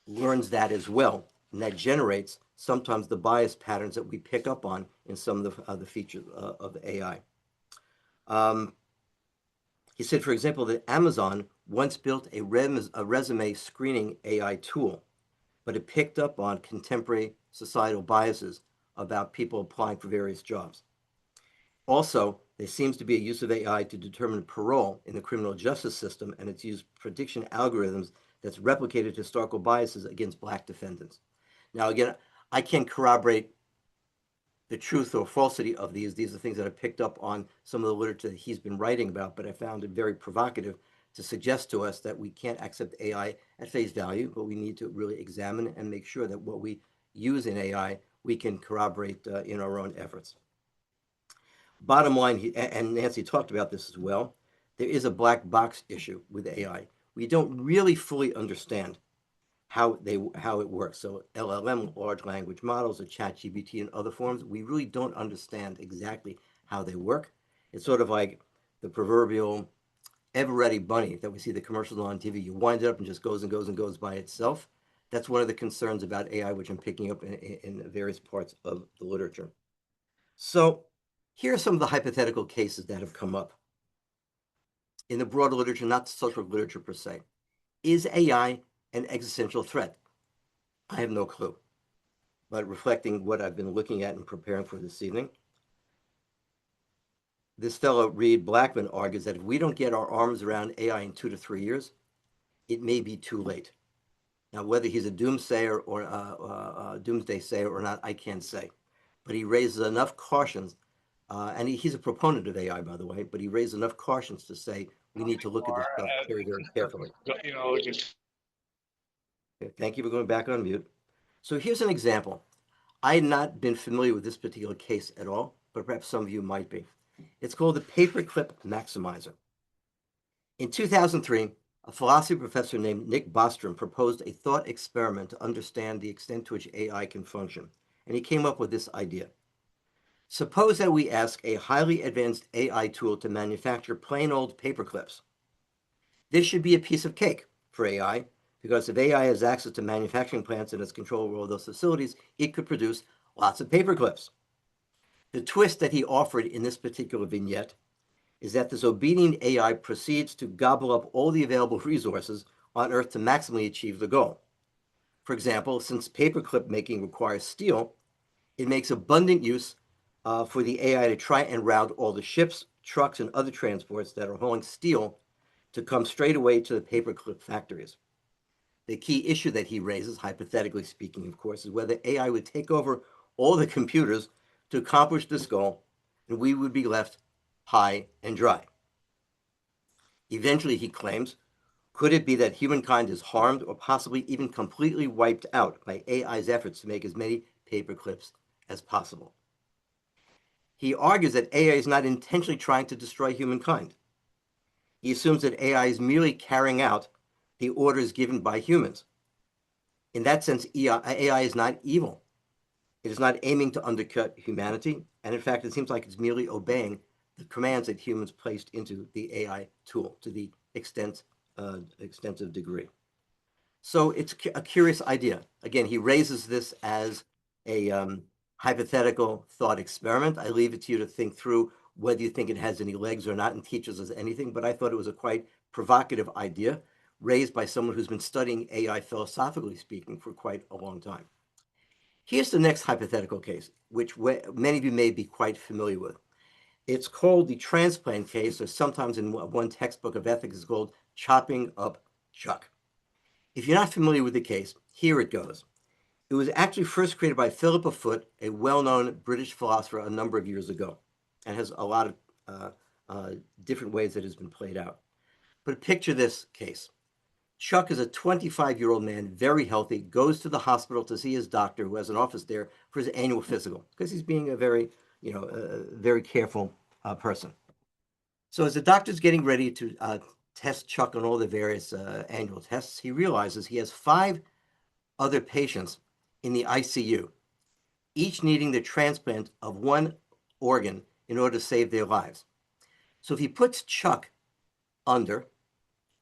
learns that as well, and that generates sometimes the bias patterns that we pick up on in some of the features of AI. He said, for example, that Amazon once built a resume screening AI tool, but it picked up on contemporary societal biases about people applying for various jobs. Also, there seems to be a use of AI to determine parole in the criminal justice system, and it's used prediction algorithms that's replicated historical biases against Black defendants. Now, again, I can't corroborate the truth or falsity of these. These are things that I picked up on some of the literature that he's been writing about, but I found it very provocative to suggest to us that we can't accept AI at face value, but we need to really examine and make sure that what we use in AI, we can corroborate in our own efforts. Bottom line, and Nancy talked about this as well, there is a black box issue with AI. We don't really fully understand how it works. So LLM, large language models, or ChatGPT and other forms, we really don't understand exactly how they work. It's sort of like the proverbial ever-ready bunny that we see the commercials on TV. You wind it up and just goes and goes and goes by itself. That's one of the concerns about AI, which I'm picking up in various parts of the literature. So here are some of the hypothetical cases that have come up in the broader literature, not social literature per se. Is AI an existential threat? I have no clue, but reflecting what I've been looking at and preparing for this evening, this fellow, Reed Blackman, argues that if we don't get our arms around AI in 2 to 3 years, it may be too late. Now, whether he's a doomsayer or a doomsday sayer or not, I can't say, but he raises enough cautions, and he's a proponent of AI, by the way, but he raises enough cautions to say we need to look at this stuff very, very carefully. Okay, thank you for going back on mute. So here's an example. I had not been familiar with this particular case at all, but perhaps some of you might be. It's called the paperclip maximizer. In 2003, a philosophy professor named Nick Bostrom proposed a thought experiment to understand the extent to which AI can function, and he came up with this idea. Suppose that we ask a highly advanced AI tool to manufacture plain old paperclips. This should be a piece of cake for AI, because if AI has access to manufacturing plants and has control over all those facilities, it could produce lots of paperclips. The twist that he offered in this particular vignette is that this obedient AI proceeds to gobble up all the available resources on Earth to maximally achieve the goal. For example, since paperclip making requires steel, it makes abundant use for the AI to try and route all the ships, trucks, and other transports that are hauling steel to come straight away to the paperclip factories. The key issue that he raises, hypothetically speaking, of course, is whether AI would take over all the computers to accomplish this goal, and we would be left high and dry. Eventually, he claims, could it be that humankind is harmed or possibly even completely wiped out by AI's efforts to make as many paperclips as possible? He argues that AI is not intentionally trying to destroy humankind. He assumes that AI is merely carrying out the orders given by humans. In that sense, AI is not evil. It is not aiming to undercut humanity, and in fact, it seems like it's merely obeying the commands that humans placed into the AI tool to the extensive degree. So it's a curious idea. Again, he raises this as a hypothetical thought experiment. I leave it to you to think through whether you think it has any legs or not and teaches us anything, but I thought it was a quite provocative idea raised by someone who's been studying AI philosophically speaking for quite a long time. Here's the next hypothetical case, which many of you may be quite familiar with. It's called the transplant case, or sometimes in one textbook of ethics is called chopping up Chuck. If you're not familiar with the case, here it goes. It was actually first created by Philippa Foot, a well-known British philosopher a number of years ago, and has a lot of different ways that it has been played out. But picture this case. Chuck is a 25-year-old man, very healthy, goes to the hospital to see his doctor, who has an office there, for his annual physical, because he's being a very, very careful person. So as the doctor's getting ready to test Chuck on all the various annual tests, he realizes he has 5 other patients in the ICU, each needing the transplant of one organ in order to save their lives. So if he puts Chuck under,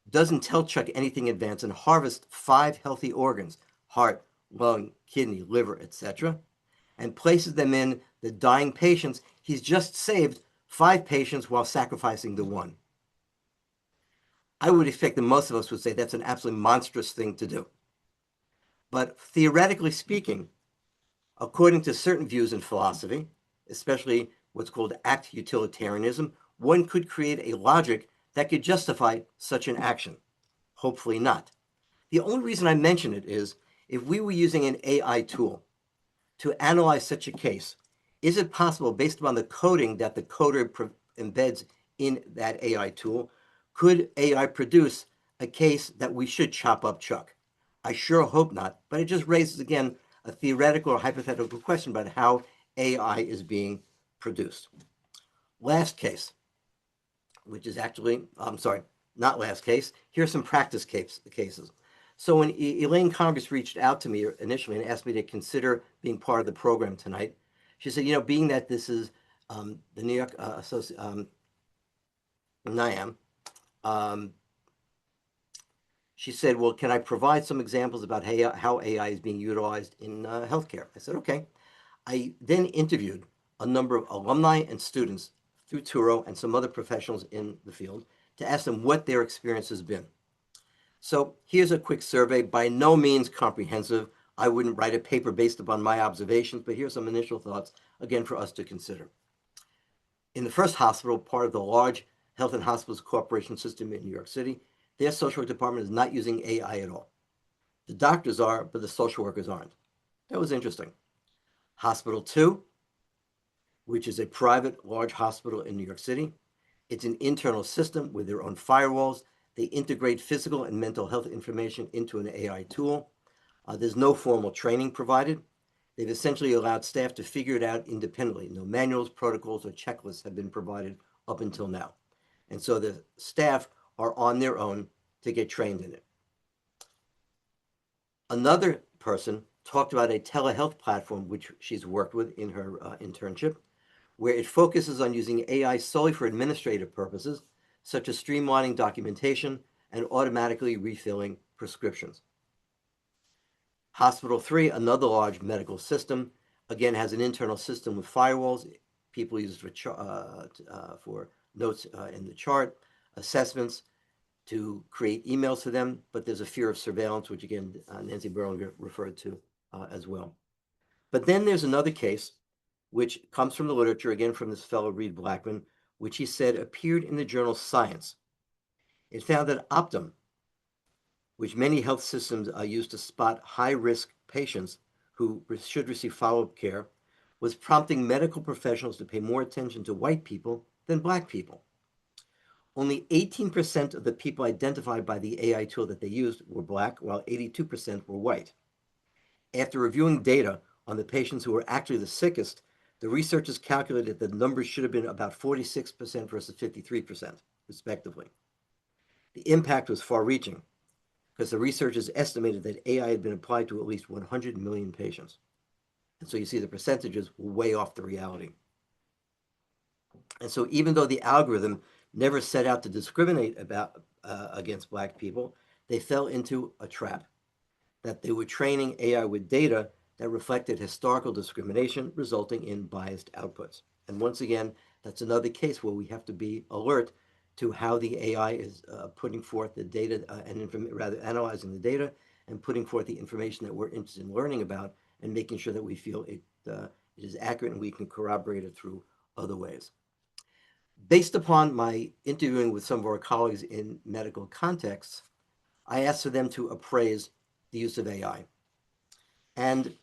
doesn't tell Chuck anything in advance, and harvests 5 healthy organs, heart, lung, kidney, liver, etc., and places them in the dying patients, he's just saved 5 patients while sacrificing the one. I would expect that most of us would say that's an absolutely monstrous thing to do. But theoretically speaking, according to certain views in philosophy, especially what's called act utilitarianism, one could create a logic that could justify such an action. Hopefully not. The only reason I mention it is, if we were using an AI tool to analyze such a case, is it possible, based upon the coding that the coder embeds in that AI tool, could AI produce a case that we should chop up Chuck? I sure hope not, but it just raises, again, a theoretical or hypothetical question about how AI is being produced. Last case, which is actually, I'm sorry, not last case. Here's some practice cases. So when Elaine Congress reached out to me initially and asked me to consider being part of the program tonight, she said, being that this is the New York NIAM, she said, well, can I provide some examples about how AI is being utilized in healthcare? I said, okay. I then interviewed a number of alumni and students through Turo and some other professionals in the field to ask them what their experience has been. So here's a quick survey, by no means comprehensive. I wouldn't write a paper based upon my observations, but here's some initial thoughts, again, for us to consider. In the first hospital, part of the large Health and Hospitals Corporation system in New York City, their social work department is not using AI at all. The doctors are, but the social workers aren't. That was interesting. Hospital 2, which is a private large hospital in New York City, It's an internal system with their own firewalls. They integrate physical and mental health information into an AI tool. There's no formal training provided. They've essentially allowed staff to figure it out independently. No manuals, protocols, or checklists have been provided up until now. And so the staff are on their own to get trained in it. Another person talked about a telehealth platform which she's worked with in her internship, where it focuses on using AI solely for administrative purposes, such as streamlining documentation and automatically refilling prescriptions. Hospital 3, another large medical system, again has an internal system with firewalls. People use it for notes in the chart, assessments, to create emails to them, but there's a fear of surveillance, which again, Nancy Berlinger referred to as well. But then there's another case, which comes from the literature, again from this fellow Reed Blackman, which he said appeared in the journal Science. It found that Optum, which many health systems use to spot high-risk patients who should receive follow-up care, was prompting medical professionals to pay more attention to white people than black people. Only 18% of the people identified by the AI tool that they used were black, while 82% were white. After reviewing data on the patients who were actually the sickest, the researchers calculated that the numbers should have been about 46% versus 53%, respectively. The impact was far-reaching, because the researchers estimated that AI had been applied to at least 100 million patients. And so you see the percentages were way off the reality. And so even though the algorithm never set out to discriminate against black people, they fell into a trap, that they were training AI with data that reflected historical discrimination, resulting in biased outputs. And once again, that's another case where we have to be alert to how the AI is putting forth the data and rather analyzing the data and putting forth the information that we're interested in learning about, and making sure that we feel it is accurate and we can corroborate it through other ways. Based upon my interviewing with some of our colleagues in medical contexts, I asked for them to appraise the use of AI. And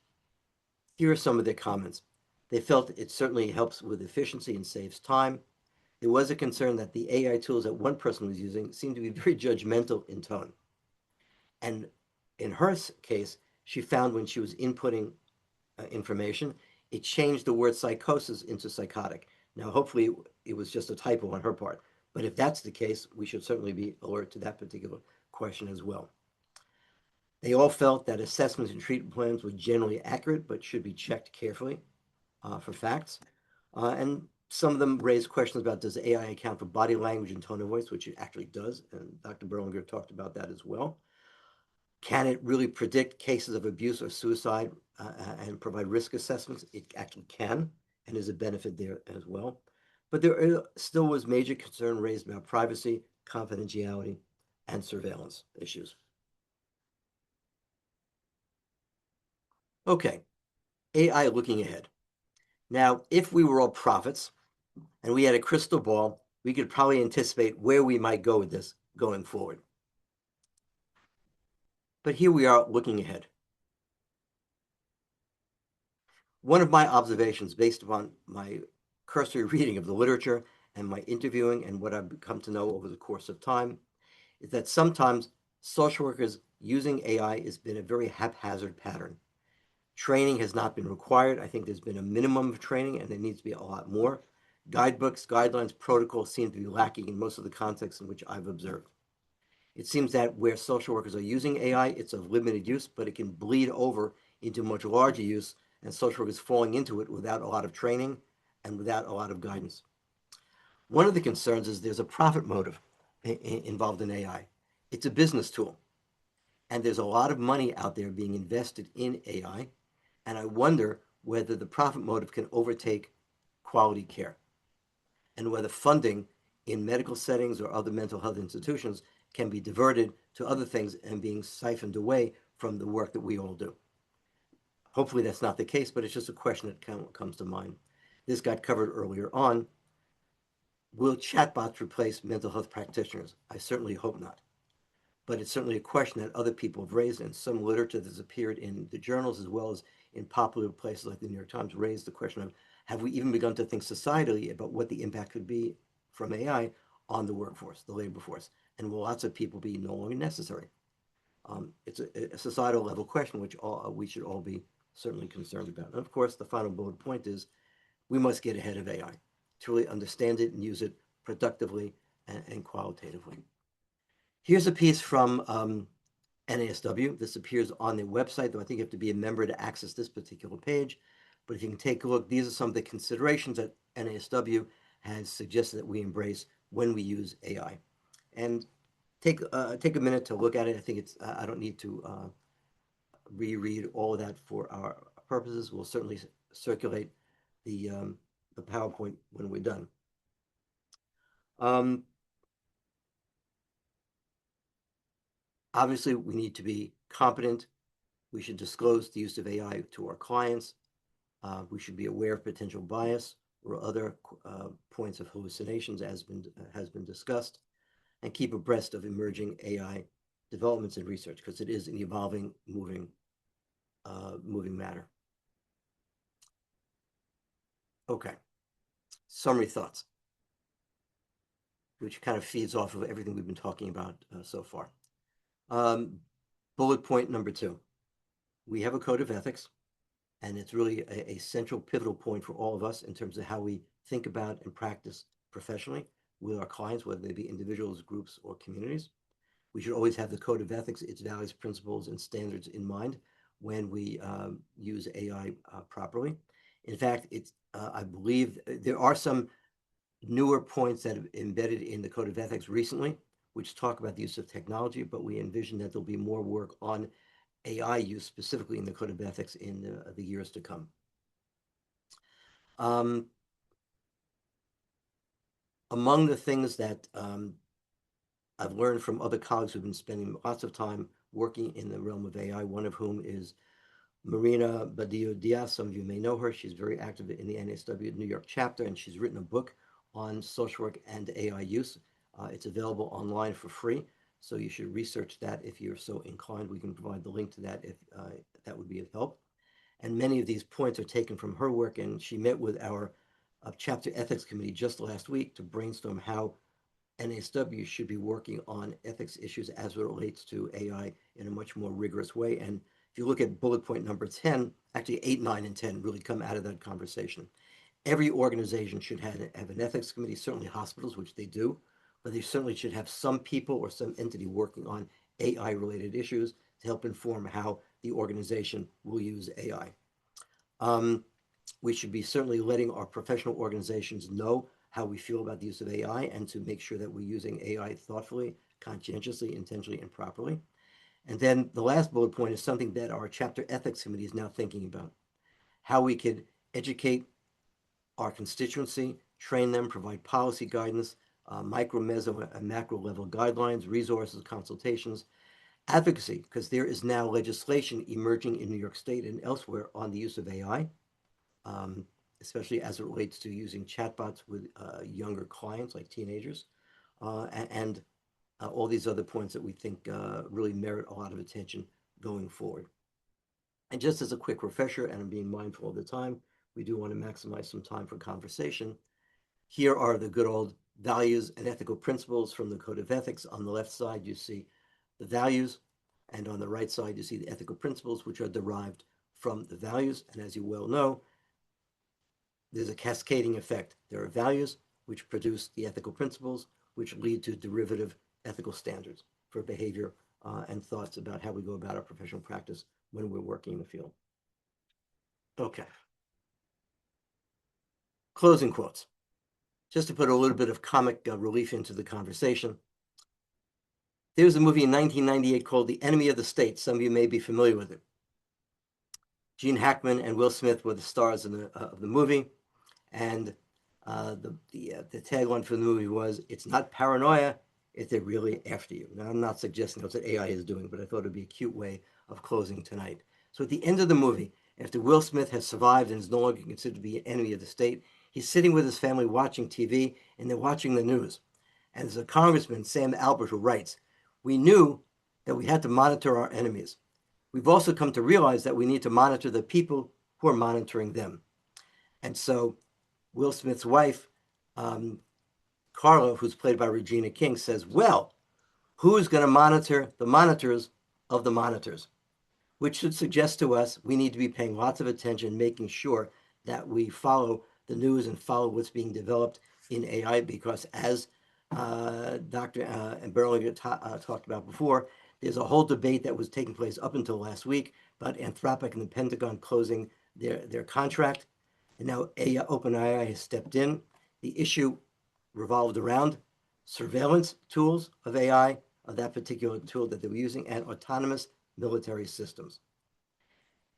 here are some of their comments. They felt it certainly helps with efficiency and saves time. There was a concern that the AI tools that one person was using seemed to be very judgmental in tone. And in her case, she found when she was inputting information, it changed the word psychosis into psychotic. Now, hopefully it was just a typo on her part, but if that's the case, we should certainly be alert to that particular question as well. They all felt that assessments and treatment plans were generally accurate, but should be checked carefully for facts. And some of them raised questions about, does AI account for body language and tone of voice, which it actually does, and Dr. Berlinger talked about that as well. Can it really predict cases of abuse or suicide and provide risk assessments? It actually can, and there's a benefit there as well. But there still was major concern raised about privacy, confidentiality, and surveillance issues. Okay, AI looking ahead. Now, if we were all prophets and we had a crystal ball, we could probably anticipate where we might go with this going forward. But here we are looking ahead. One of my observations, based upon my cursory reading of the literature and my interviewing and what I've come to know over the course of time, is that sometimes social workers using AI has been a very haphazard pattern. Training has not been required. I think there's been a minimum of training, and there needs to be a lot more. Guidebooks, guidelines, protocols seem to be lacking in most of the contexts in which I've observed. It seems that where social workers are using AI, it's of limited use, but it can bleed over into much larger use, and social workers falling into it without a lot of training and without a lot of guidance. One of the concerns is there's a profit motive involved in AI. It's a business tool, and there's a lot of money out there being invested in AI, and I wonder whether the profit motive can overtake quality care, and whether funding in medical settings or other mental health institutions can be diverted to other things and being siphoned away from the work that we all do. Hopefully that's not the case, but it's just a question that comes to mind. This got covered earlier on. Will chatbots replace mental health practitioners? I certainly hope not. But it's certainly a question that other people have raised, and some literature that's appeared in the journals as well as in popular places like the New York Times raised the question of, have we even begun to think societally about what the impact could be from AI on the workforce, the labor force, and will lots of people be no longer necessary? It's a societal level question, which we should all be certainly concerned about. And of course, the final bullet point is we must get ahead of AI to really understand it and use it productively and qualitatively. Here's a piece from NASW. This appears on their website, though I think you have to be a member to access this particular page. But if you can take a look, these are some of the considerations that NASW has suggested that we embrace when we use AI. And take a minute to look at it. I think it's, I don't need to reread all of that for our purposes. We'll certainly circulate the PowerPoint when we're done. Obviously, we need to be competent. We should disclose the use of AI to our clients. We should be aware of potential bias or other points of hallucinations, as has been discussed, and keep abreast of emerging AI developments and research, because it is an evolving, moving matter. Okay, summary thoughts, which kind of feeds off of everything we've been talking about so far. Bullet point number 2, we have a code of ethics, and it's really a central pivotal point for all of us in terms of how we think about and practice professionally with our clients, whether they be individuals, groups, or communities. We should always have the code of ethics, its values, principles, and standards in mind when we use AI properly. In fact, I believe there are some newer points that have embedded in the code of ethics recently, which talk about the use of technology, but we envision that there'll be more work on AI use specifically in the code of ethics in the years to come. Among the things that I've learned from other colleagues who've been spending lots of time working in the realm of AI, one of whom is Marina Badillo-Diaz. Some of you may know her. She's very active in the NASW New York chapter, and she's written a book on social work and AI use. It's available online for free, so you should research that if you're so inclined. We can provide the link to that if that would be of help. And many of these points are taken from her work, and she met with our chapter ethics committee just last week to brainstorm how NASW should be working on ethics issues as it relates to AI in a much more rigorous way. And if you look at bullet point number 10, actually 8, 9, and 10 really come out of that conversation. Every organization should have an ethics committee, certainly hospitals, which they do, but they certainly should have some people or some entity working on AI-related issues to help inform how the organization will use AI. We should be certainly letting our professional organizations know how we feel about the use of AI and to make sure that we're using AI thoughtfully, conscientiously, intentionally, and properly. And then the last bullet point is something that our chapter ethics committee is now thinking about, how we could educate our constituency, train them, provide policy guidance, micro, meso, and macro level guidelines, resources, consultations, advocacy, because there is now legislation emerging in New York State and elsewhere on the use of AI, especially as it relates to using chatbots with younger clients like teenagers, and all these other points that we think really merit a lot of attention going forward. And just as a quick refresher, and I'm being mindful of the time, we do want to maximize some time for conversation. Here are the good old values and ethical principles from the Code of Ethics. On the left side, you see the values, and on the right side, you see the ethical principles, which are derived from the values. And as you well know, there's a cascading effect. There are values which produce the ethical principles, which lead to derivative ethical standards for behavior and thoughts about how we go about our professional practice when we're working in the field. Okay. Closing quotes. Just to put a little bit of comic relief into the conversation. There was a movie in 1998 called The Enemy of the State. Some of you may be familiar with it. Gene Hackman and Will Smith were the stars of the movie. And the tagline for the movie was, "It's not paranoia, if they're really after you." Now, I'm not suggesting that's what AI is doing, but I thought it'd be a cute way of closing tonight. So at the end of the movie, after Will Smith has survived and is no longer considered to be an enemy of the state, he's sitting with his family watching TV, and they're watching the news. And there's a congressman, Sam Albert, who writes, "We knew that we had to monitor our enemies. We've also come to realize that we need to monitor the people who are monitoring them." And so Will Smith's wife Carla, who's played by Regina King, says, well, who's going to monitor the monitors of the monitors? Which should suggest to us we need to be paying lots of attention, making sure that we follow the news and follow what's being developed in AI, because as Dr. Berlinger talked about before, there's a whole debate that was taking place up until last week about Anthropic and the Pentagon closing their contract. And now OpenAI has stepped in. The issue revolved around surveillance tools of AI, of that particular tool that they were using, and autonomous military systems.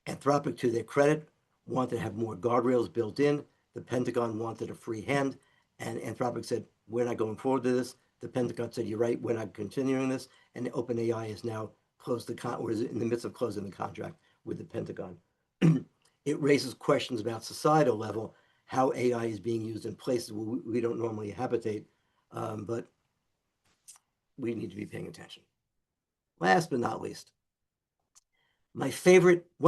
Anthropic, to their credit, wanted to have more guardrails built in. The Pentagon wanted a free hand, and Anthropic said, we're not going forward to this. The Pentagon said, you're right, we're not continuing this, and OpenAI has now closed or is in the midst of closing the contract with the Pentagon. It raises questions about societal level, how AI is being used in places where we don't normally habitate, but we need to be paying attention. Last but not least, one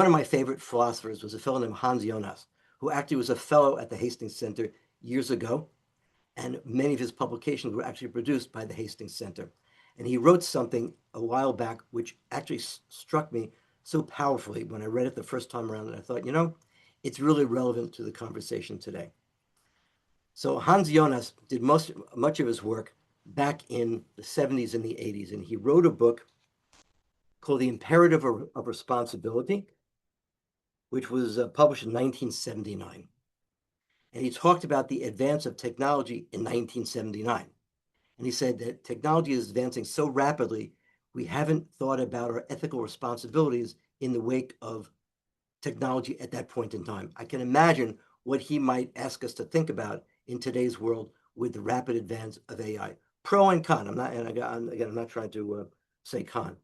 of my favorite philosophers was a fellow named Hans Jonas, who actually was a fellow at the Hastings Center years ago, and many of his publications were actually produced by the Hastings Center. And he wrote something a while back which actually struck me so powerfully when I read it the first time around, and I thought, you know, it's really relevant to the conversation today. So Hans Jonas did much of his work back in the 70s and the 80s, and he wrote a book called The Imperative of Responsibility, which was published in 1979. And he talked about the advance of technology in 1979. And he said that technology is advancing so rapidly, we haven't thought about our ethical responsibilities in the wake of technology at that point in time. I can imagine what he might ask us to think about in today's world with the rapid advance of AI. Pro and con. I'm not trying to say con.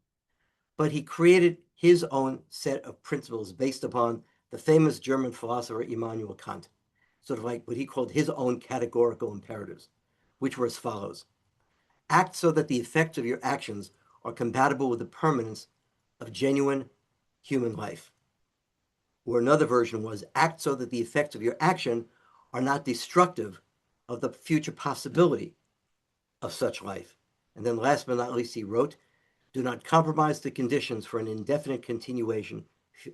But he created his own set of principles based upon the famous German philosopher Immanuel Kant, sort of like what he called his own categorical imperatives, which were as follows. Act so that the effects of your actions are compatible with the permanence of genuine human life. Or another version was, act so that the effects of your action are not destructive of the future possibility of such life. And then last but not least, he wrote, do not compromise the conditions for an indefinite continuation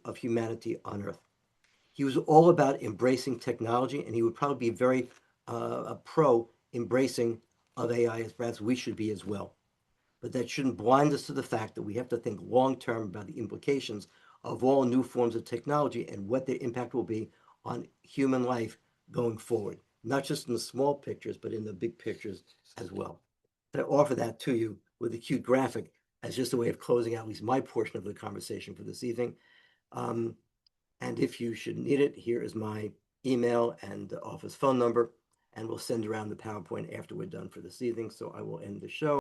of humanity on Earth. He was all about embracing technology, and he would probably be very pro embracing of AI, as perhaps we should be as well. But that shouldn't blind us to the fact that we have to think long-term about the implications of all new forms of technology and what their impact will be on human life going forward, not just in the small pictures, but in the big pictures as well. I offer that to you with a cute graphic as just a way of closing out at least my portion of the conversation for this evening. And if you should need it, here is my email and office phone number, and we'll send around the PowerPoint after we're done for this evening. So I will end the show.